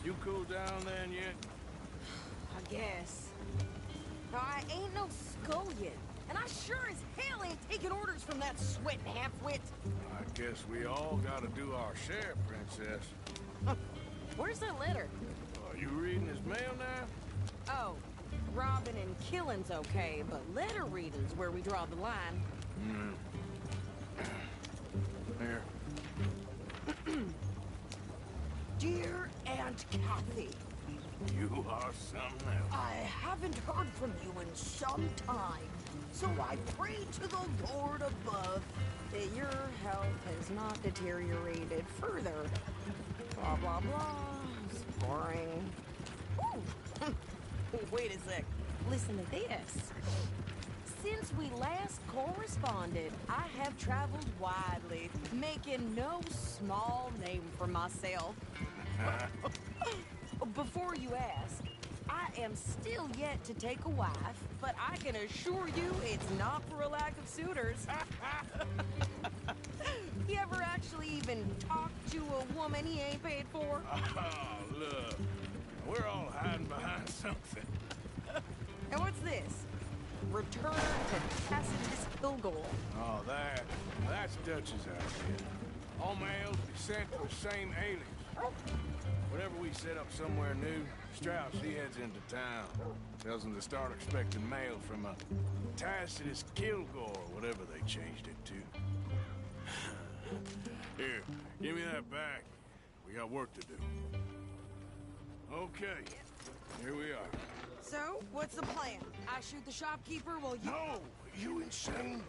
You cool down then yet? I guess. Now, I ain't no scullion, and I sure as hell ain't taking orders from that sweating half-wit. I guess we all gotta do our share, Princess. Where's that letter? Are you reading his mail now? Oh, robbing and killing's okay, but letter reading's where we draw the line. Here. Dear Aunt Kathy, You are something else. I haven't heard from you in some time, so I pray to the Lord above that your health has not deteriorated further. Blah, blah, blah. It's boring. Ooh. Wait a sec. Listen to this. Since we last corresponded, I have traveled widely, making no small name for myself. Before you ask, I am still yet to take a wife, but I can assure you it's not for a lack of suitors. You ever actually even talked to a woman he ain't paid for? Oh, look. We're all hiding behind something. And what's this? Return to Tacitus Kilgore. Oh, that's Dutch's idea. All mails be sent to the same alias. Whenever we set up somewhere new, Strauss, he heads into town. Tells them to start expecting mail from a Tacitus Kilgore, or whatever they changed it to. Here, give me that back. We got work to do. Okay, here we are. So, what's the plan? I shoot the shopkeeper while you... No! You insane?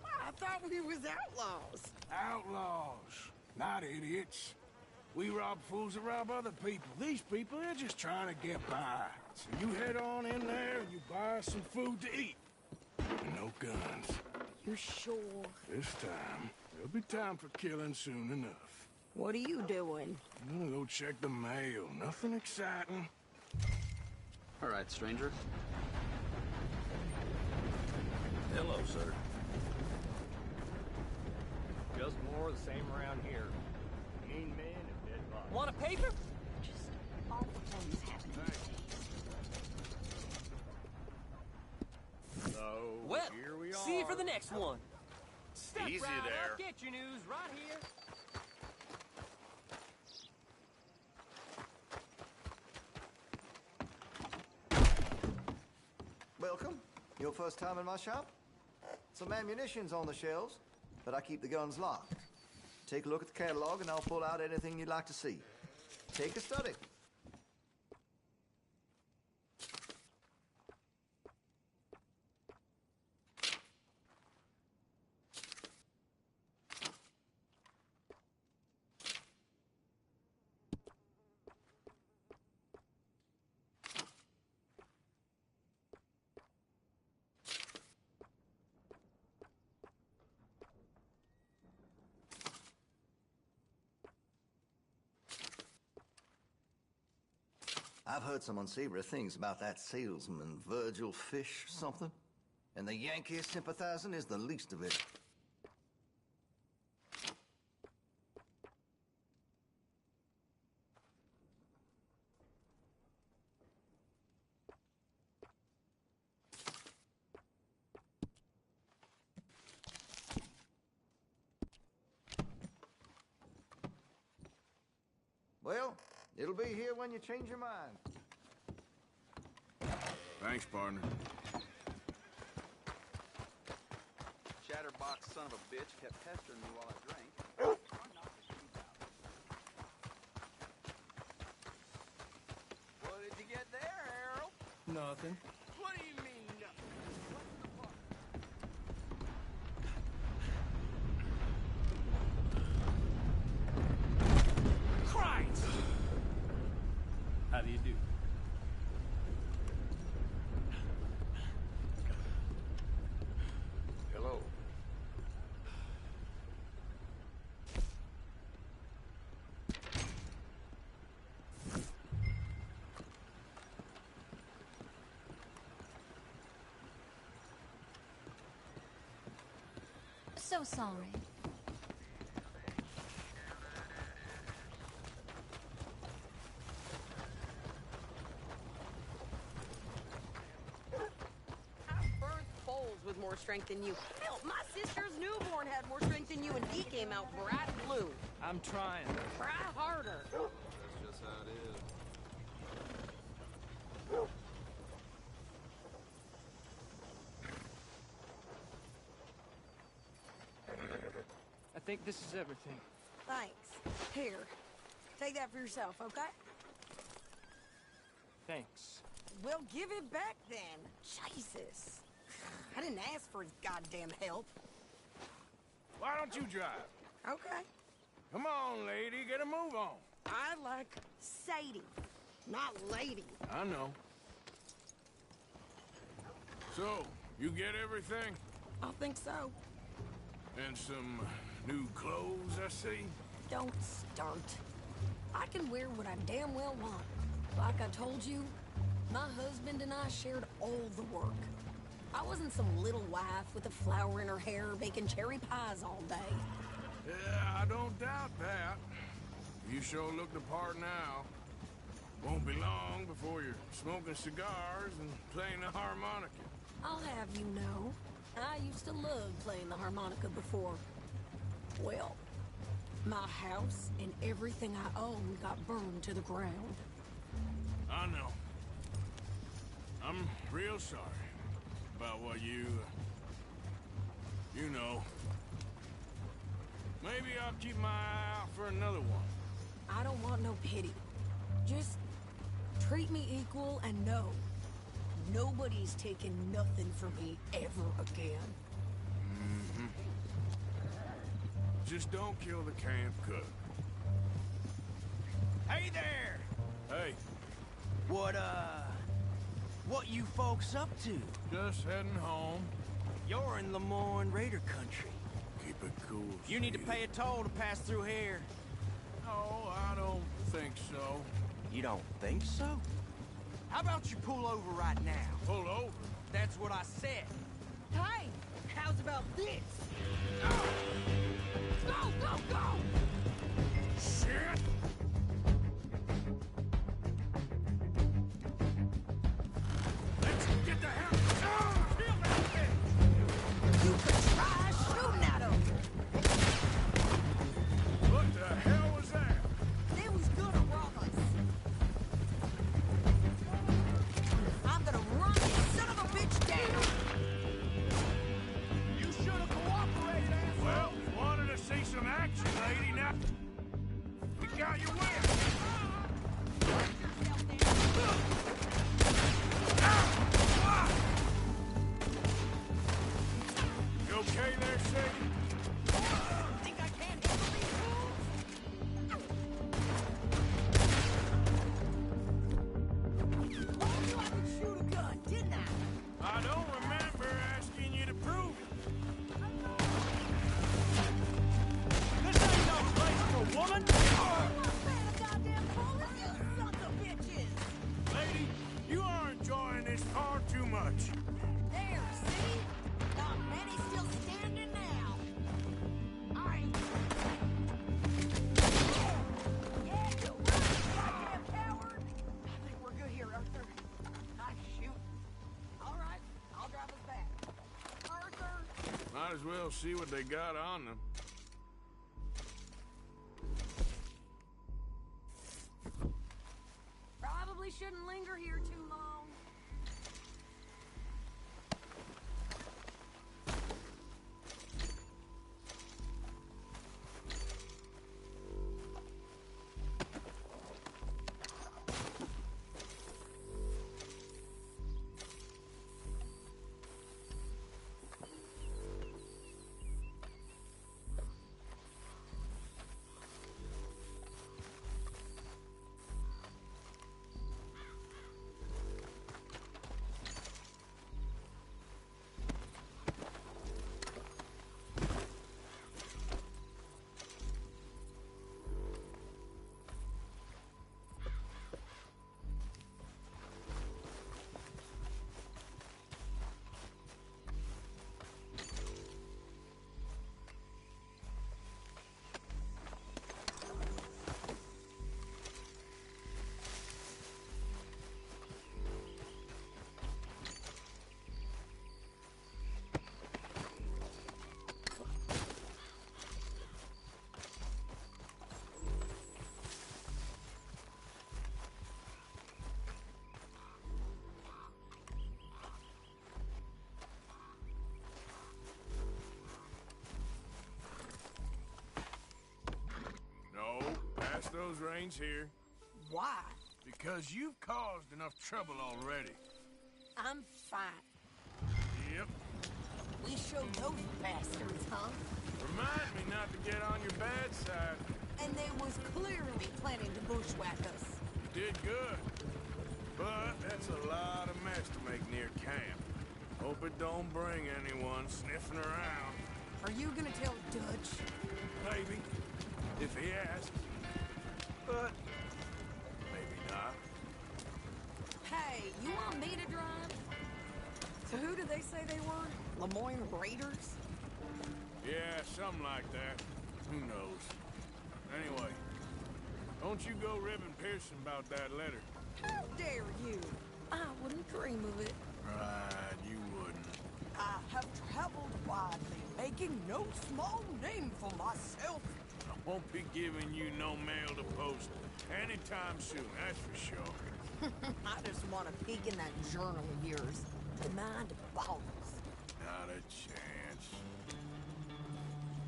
I thought we was outlaws. Outlaws, not idiots. We rob fools that rob other people. These people, they're just trying to get by. So you head on in there and you buy some food to eat. And no guns. You sure? This time, there'll be time for killing soon enough. What are you doing? I'm gonna go check the mail. Nothing exciting. All right, stranger. Hello, sir. Just more of the same around here. Mean men and dead bodies. Want a paper? Just awful things happening. So, Well, here we are. see you for the next one. Step Easy right there. up, get your news right here. Welcome. Your first time in my shop? Some ammunition's on the shelves, but I keep the guns locked. Take a look at the catalog and I'll pull out anything you'd like to see. Take a study. I've heard some unsavory things about that salesman, Virgil Fish something. And the Yankee sympathizing is the least of it. Well, it'll be here when you change your mind. Thanks, partner. Chatterbox son of a bitch kept pestering me while I drank. What did you get there, Harold? Nothing. What do you mean? Christ! How do you do? Hello. So sorry. With more strength than you. Hell, my sister's newborn had more strength than you, and he came out bright blue. I'm trying. Try harder. That's just how it is. I think this is everything. Thanks. Here, take that for yourself, okay? Thanks. Well, give it back then. Jesus. I didn't ask for his goddamn help. Why don't you drive? Okay. Come on, lady, get a move on. I like Sadie, not lady. I know. So, you get everything? I think so. And some new clothes, I see? Don't start. I can wear what I damn well want. Like I told you, my husband and I shared all the work. I wasn't some little wife with a flower in her hair baking cherry pies all day. Yeah, I don't doubt that. You sure look the part now. Won't be long before you're smoking cigars and playing the harmonica. I'll have you know, I used to love playing the harmonica before. Well, my house and everything I owned got burned to the ground. I know. I'm real sorry about what you know. Maybe I'll keep my eye out for another one. I don't want no pity. Just treat me equal and know nobody's taking nothing from me ever again. Mm-hmm. Just don't kill the camp cook. Hey there! Hey. What you folks up to? Just heading home. You're in Lemoyne Raider country. Keep it cool. You need to pay a toll to pass through here. No, I don't think so. You don't think so? How about you pull over right now? Pull over? That's what I said. Hey, how's about this? Go, go, go! Shit! Let's get the hell... Kill that bitch! You could try shooting at him. What the hell was that? They was gonna rob us. I'm gonna run this son of a bitch down. You should have cooperated, asshole. Well, we wanted to see some action, lady. Now, we got your win. You okay there, Sadie? Think I can't handle these fools? Told you I could shoot a gun, didn't I? I don't remember asking you to prove it. This ain't no place for woman! Lady, you are enjoying this far too much. There, see? Not many still standing now. I... Yeah, you run, goddamn coward! I think we're good here, Arthur. I shoot. All right, I'll drive us back. Arthur! Might as well see what they got on them. Probably shouldn't linger here too long. No, pass those reins here. Why? Because you've caused enough trouble already. I'm fine. Yep. We showed those bastards, huh? Remind me not to get on your bad side. And they was clearly planning to bushwhack us. You did good. But that's a lot of mess to make near camp. Hope it don't bring anyone sniffing around. Are you gonna tell Dutch? Maybe. If he asks. But maybe not. Hey, you want me to drive? So who did they say they were? Lemoyne Raiders? Yeah, something like that. Who knows? Anyway, don't you go ribbing Pearson about that letter. How dare you? I wouldn't dream of it. Right, you wouldn't. I have traveled widely, making no small name for myself. I won't be giving you no mail to post anytime soon, that's for sure. I just want to peek in that journal of yours. The mind boggles. Not a chance.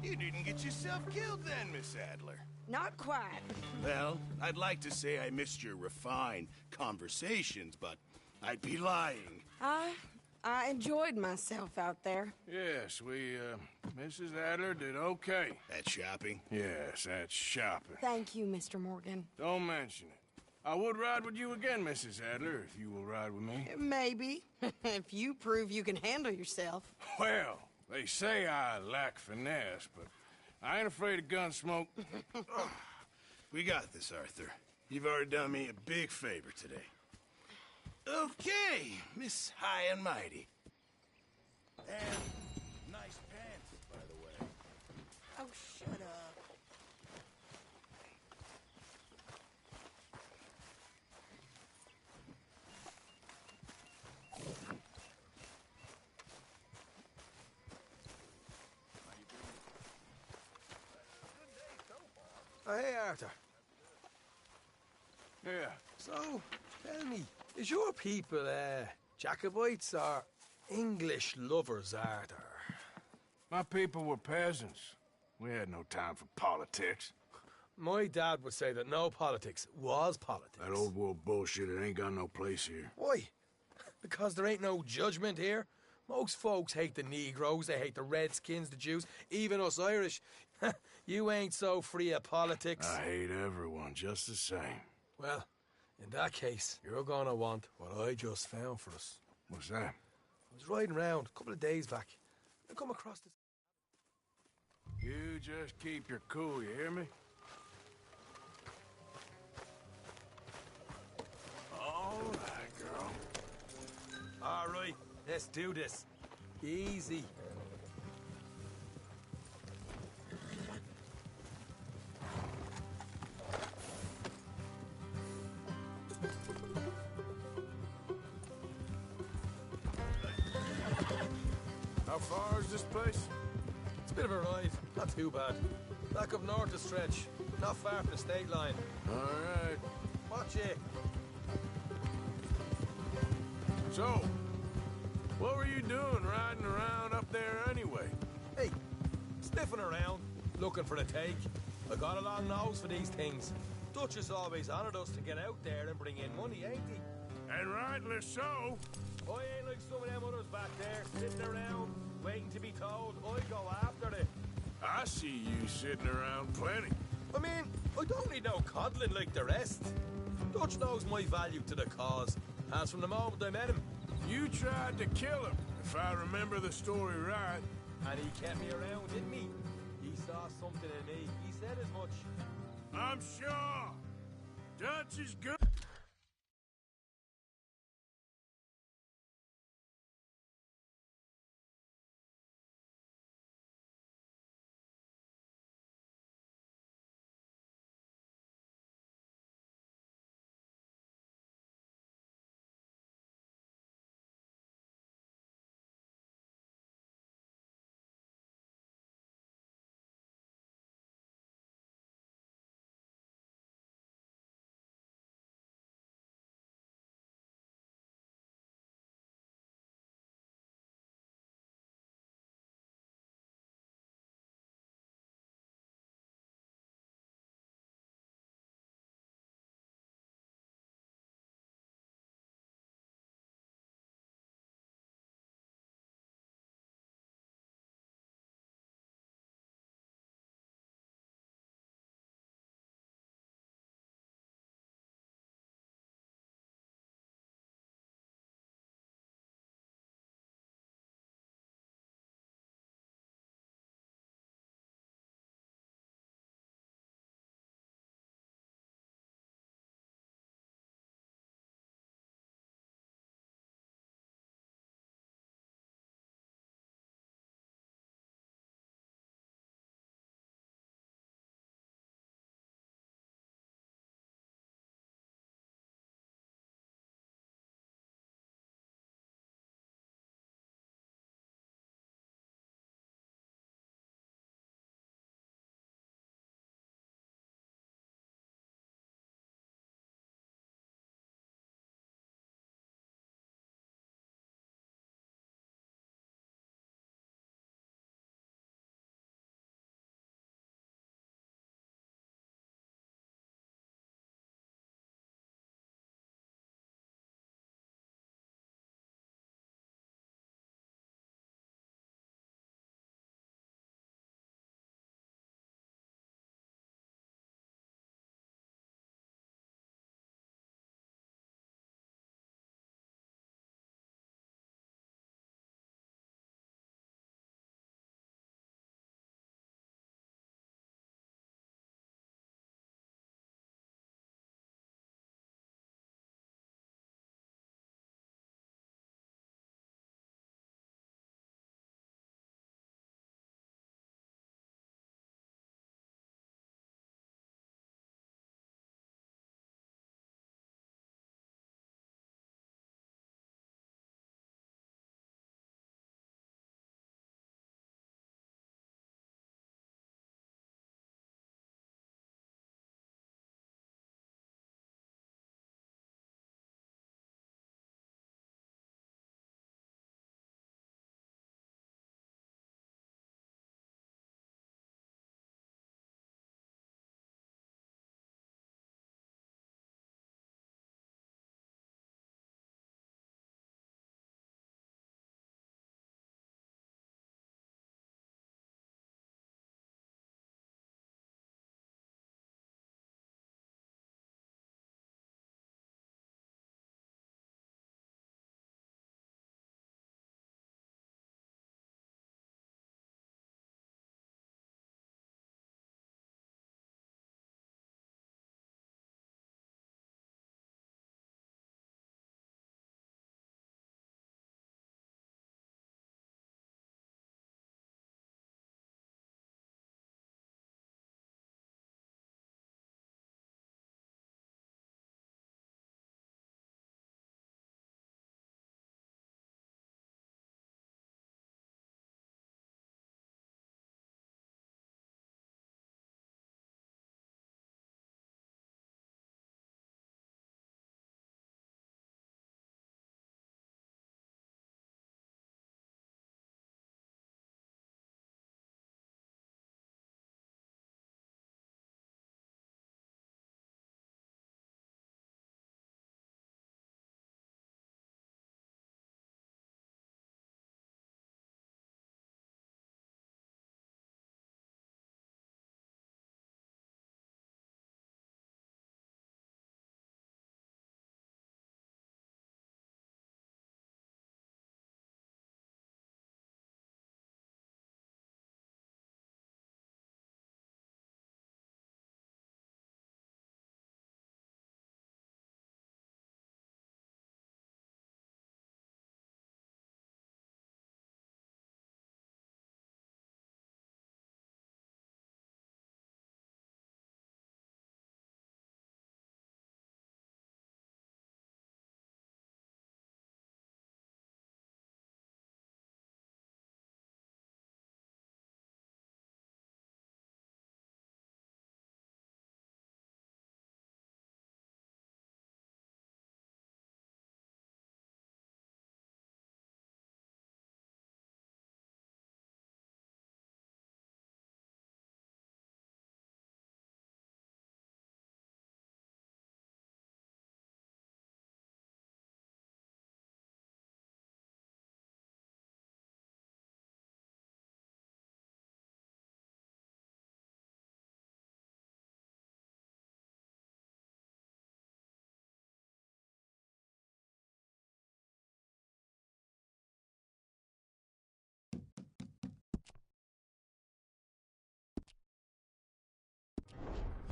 You didn't get yourself killed then, Miss Adler. Not quite. Well, I'd like to say I missed your refined conversations, but I'd be lying. I enjoyed myself out there. Yes, Mrs. Adler did okay. At shopping? Yes, that's shopping. Thank you, Mr. Morgan. Don't mention it. I would ride with you again, Mrs. Adler, if you will ride with me. Maybe. If you prove you can handle yourself. Well, they say I lack finesse, but I ain't afraid of gun smoke. We got this, Arthur. You've already done me a big favor today. Okay, Miss High and Mighty. And nice pants, by the way. Oh, shut Oh, hey, Arthur. Yeah. So, tell me, is your people, Jacobites or English lovers, Arthur? My people were peasants. We had no time for politics. My dad would say that no politics was politics. That old world bullshit, it ain't got no place here. Why? Because there ain't no judgment here? Most folks hate the Negroes, they hate the Redskins, the Jews, even us Irish. You ain't so free of politics. I hate everyone just the same. Well, in that case, you're gonna want what I just found for us. What's that? I was riding around a couple of days back. I come across this. You just keep your cool, you hear me? All right, girl. All right, let's do this. Easy. How far is this place? It's a bit of a ride, not too bad. Back up north a stretch, not far from the state line. All right. Watch it. So, what were you doing riding around up there anyway? Hey, sniffing around, looking for the take. I got a long nose for these things. Dutch has always honoured us to get out there and bring in money, ain't he? And rightly so. I ain't like some of them others back there, sitting around, waiting to be told. I go after it. I see you sitting around plenty. I mean, I don't need no coddling like the rest. Dutch knows my value to the cause, as from the moment I met him. You tried to kill him, if I remember the story right. And he kept me around, didn't he? He saw something in me. He said as much. I'm sure. Dutch is good.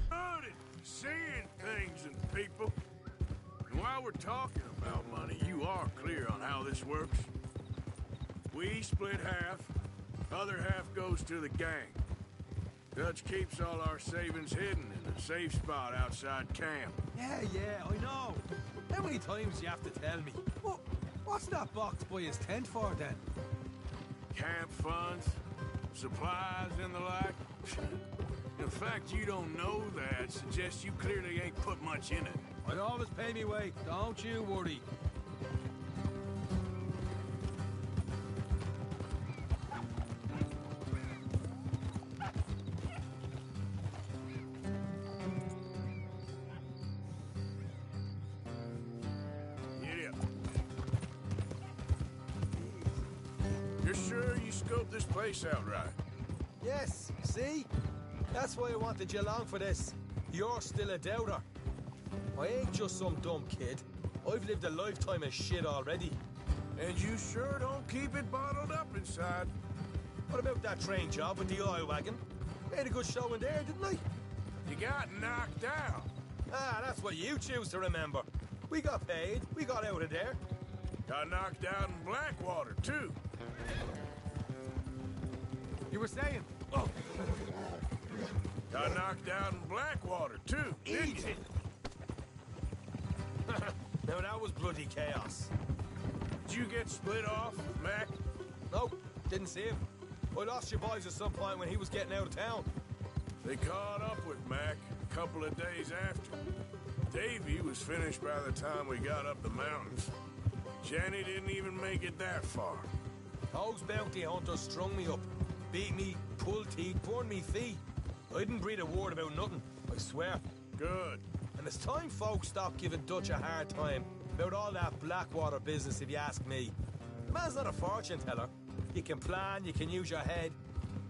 good at seeing things and people. And while we're talking about money, you are clear on how this works. We split half, other half goes to the gang. Dutch keeps all our savings hidden in a safe spot outside camp. Yeah, I know. How many times do you have to tell me? What's that box by his tent for, then? Camp funds, supplies, and the like. The fact you don't know that suggests you clearly ain't put much in it. I'd always pay me way, don't you worry. You're sure you scoped this place out right? Yes, see? That's why I wanted you along for this. You're still a doubter. I ain't just some dumb kid. I've lived a lifetime of shit already. And you sure don't keep it bottled up inside. What about that train job with the oil wagon? Made a good show in there, didn't I? You got knocked out. Ah, that's what you choose to remember. We got paid. We got out of there. Got knocked out in Blackwater, too. You were saying? Oh. Got knocked out in Blackwater, too, didn't you? Now that was bloody chaos. Did you get split off with Mac? Nope, didn't see him. I lost your boys at some point when he was getting out of town. They caught up with Mac a couple of days after. Davy was finished by the time we got up the mountains. Jenny didn't even make it that far. Those bounty hunters strung me up. Beat me, pulled teeth, burned me feet. I didn't breathe a word about nothing, I swear. Good. And it's time folks stop giving Dutch a hard time about all that Blackwater business, if you ask me. The man's not a fortune teller. You can plan, you can use your head.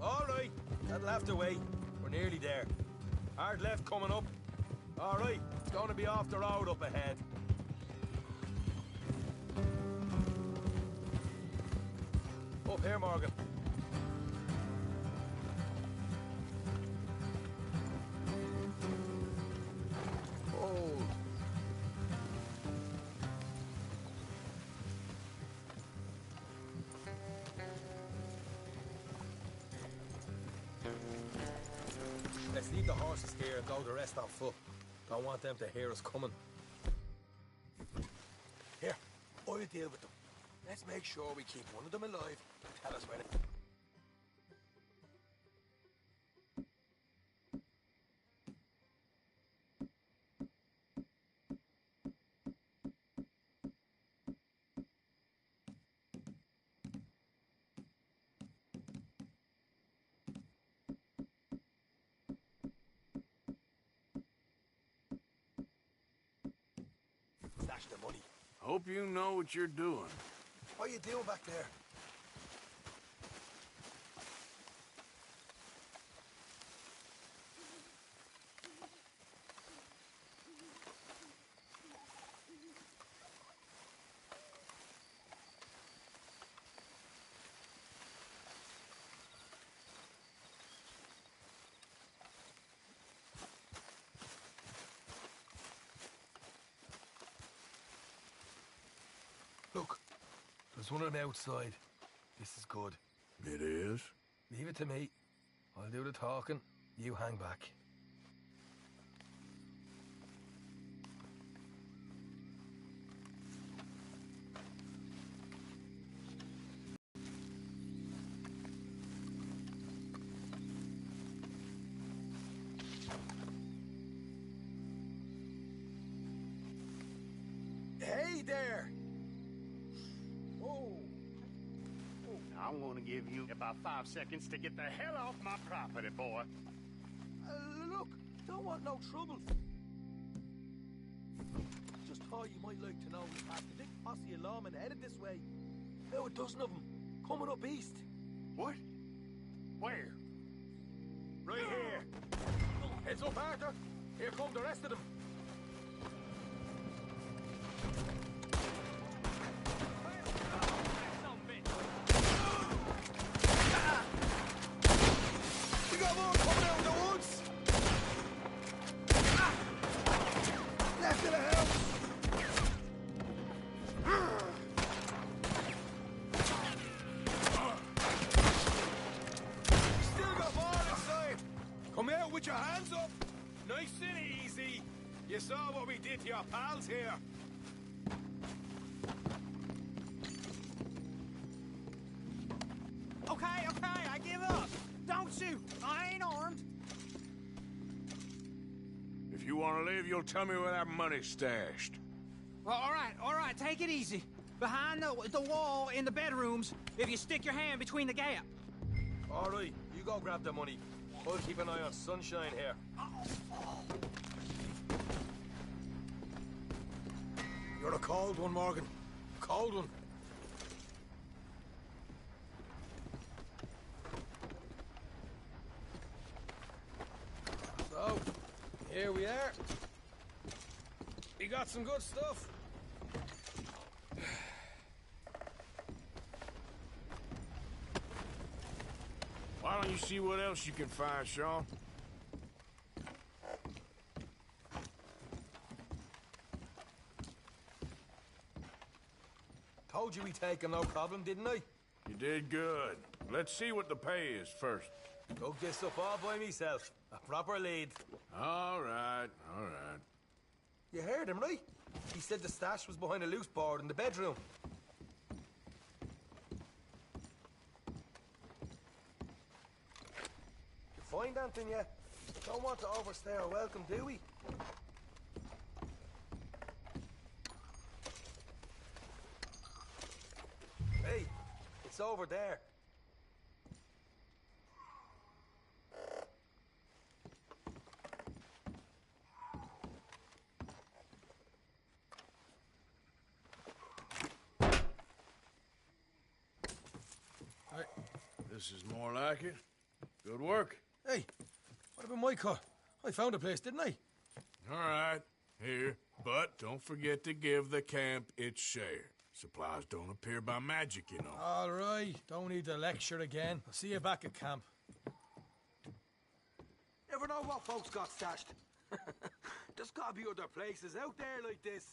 All right, that'll have to wait. We're nearly there. Hard left coming up. All right, it's going to be off the road up ahead. Up here, Morgan. Hold. Let's leave the horses here and go the rest on foot. Don't want them to hear us coming. Here, I'll deal with them. Let's make sure we keep one of them alive. Tell us where they... Stash the money. Hope you know what you're doing. What are you doing back there? Look, there's one on the outside. This is good. It is? Leave it to me. I'll do the talking. You hang back. Hey there! I'm gonna give you about 5 seconds to get the hell off my property, boy. Look, don't want no trouble. Just thought you might like to know we passed a big posse of lawmen headed this way. About a dozen of them, coming up east. What? Where? Right here. Heads up, Arthur. Here come the rest of them. saw what we did to your pals here. Okay, I give up. Don't shoot. I ain't armed. If you want to live, you'll tell me where that money's stashed. Well, all right, take it easy. Behind the wall in the bedrooms, if you stick your hand between the gap. All right, you go grab the money. I'll keep an eye on Sunshine here. You're a cold one, Morgan. Cold one. So, here we are. We got some good stuff. Why don't you see what else you can find, Sean? Told you we'd take him, no problem, didn't I? You did good. Let's see what the pay is first. Dug this up all by myself. A proper lead. All right, all right. You heard him, right? He said the stash was behind a loose board in the bedroom. You find anything yet? Don't want to overstay our welcome, do we? Hey, it's over there. This is more like it. Good work. Hey, what about my cut? I found a place, didn't I? All right, here. But don't forget to give the camp its share. Supplies don't appear by magic, you know. All right, don't need to lecture again. I'll see you back at camp. Never know what folks got stashed. There's gotta be other places out there like this.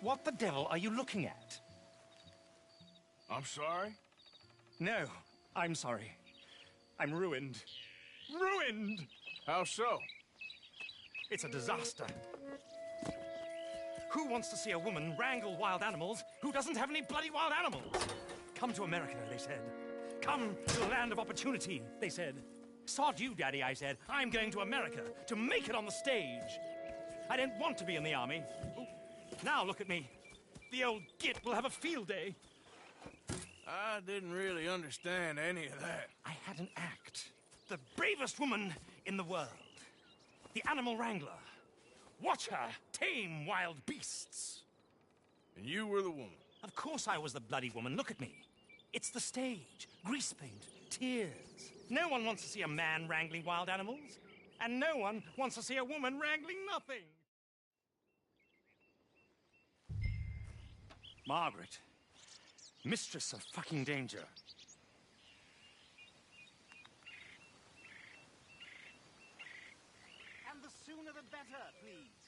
What the devil are you looking at? I'm sorry? No, I'm sorry. I'm ruined. Ruined! How so? It's a disaster. Who wants to see a woman wrangle wild animals who doesn't have any bloody wild animals? Come to America, they said. Come to the land of opportunity, they said. Sod you, Daddy, I said. I'm going to America to make it on the stage. I didn't want to be in the army. Ooh. Now look at me. The old git will have a field day. I didn't really understand any of that. I had an act. The bravest woman in the world. The animal wrangler. Watch her tame wild beasts. And you were the woman? Of course I was the bloody woman. Look at me. It's the stage. Grease paint. Tears. No one wants to see a man wrangling wild animals. And no one wants to see a woman wrangling nothing. Margaret. Mistress of fucking danger. And the sooner the better, please.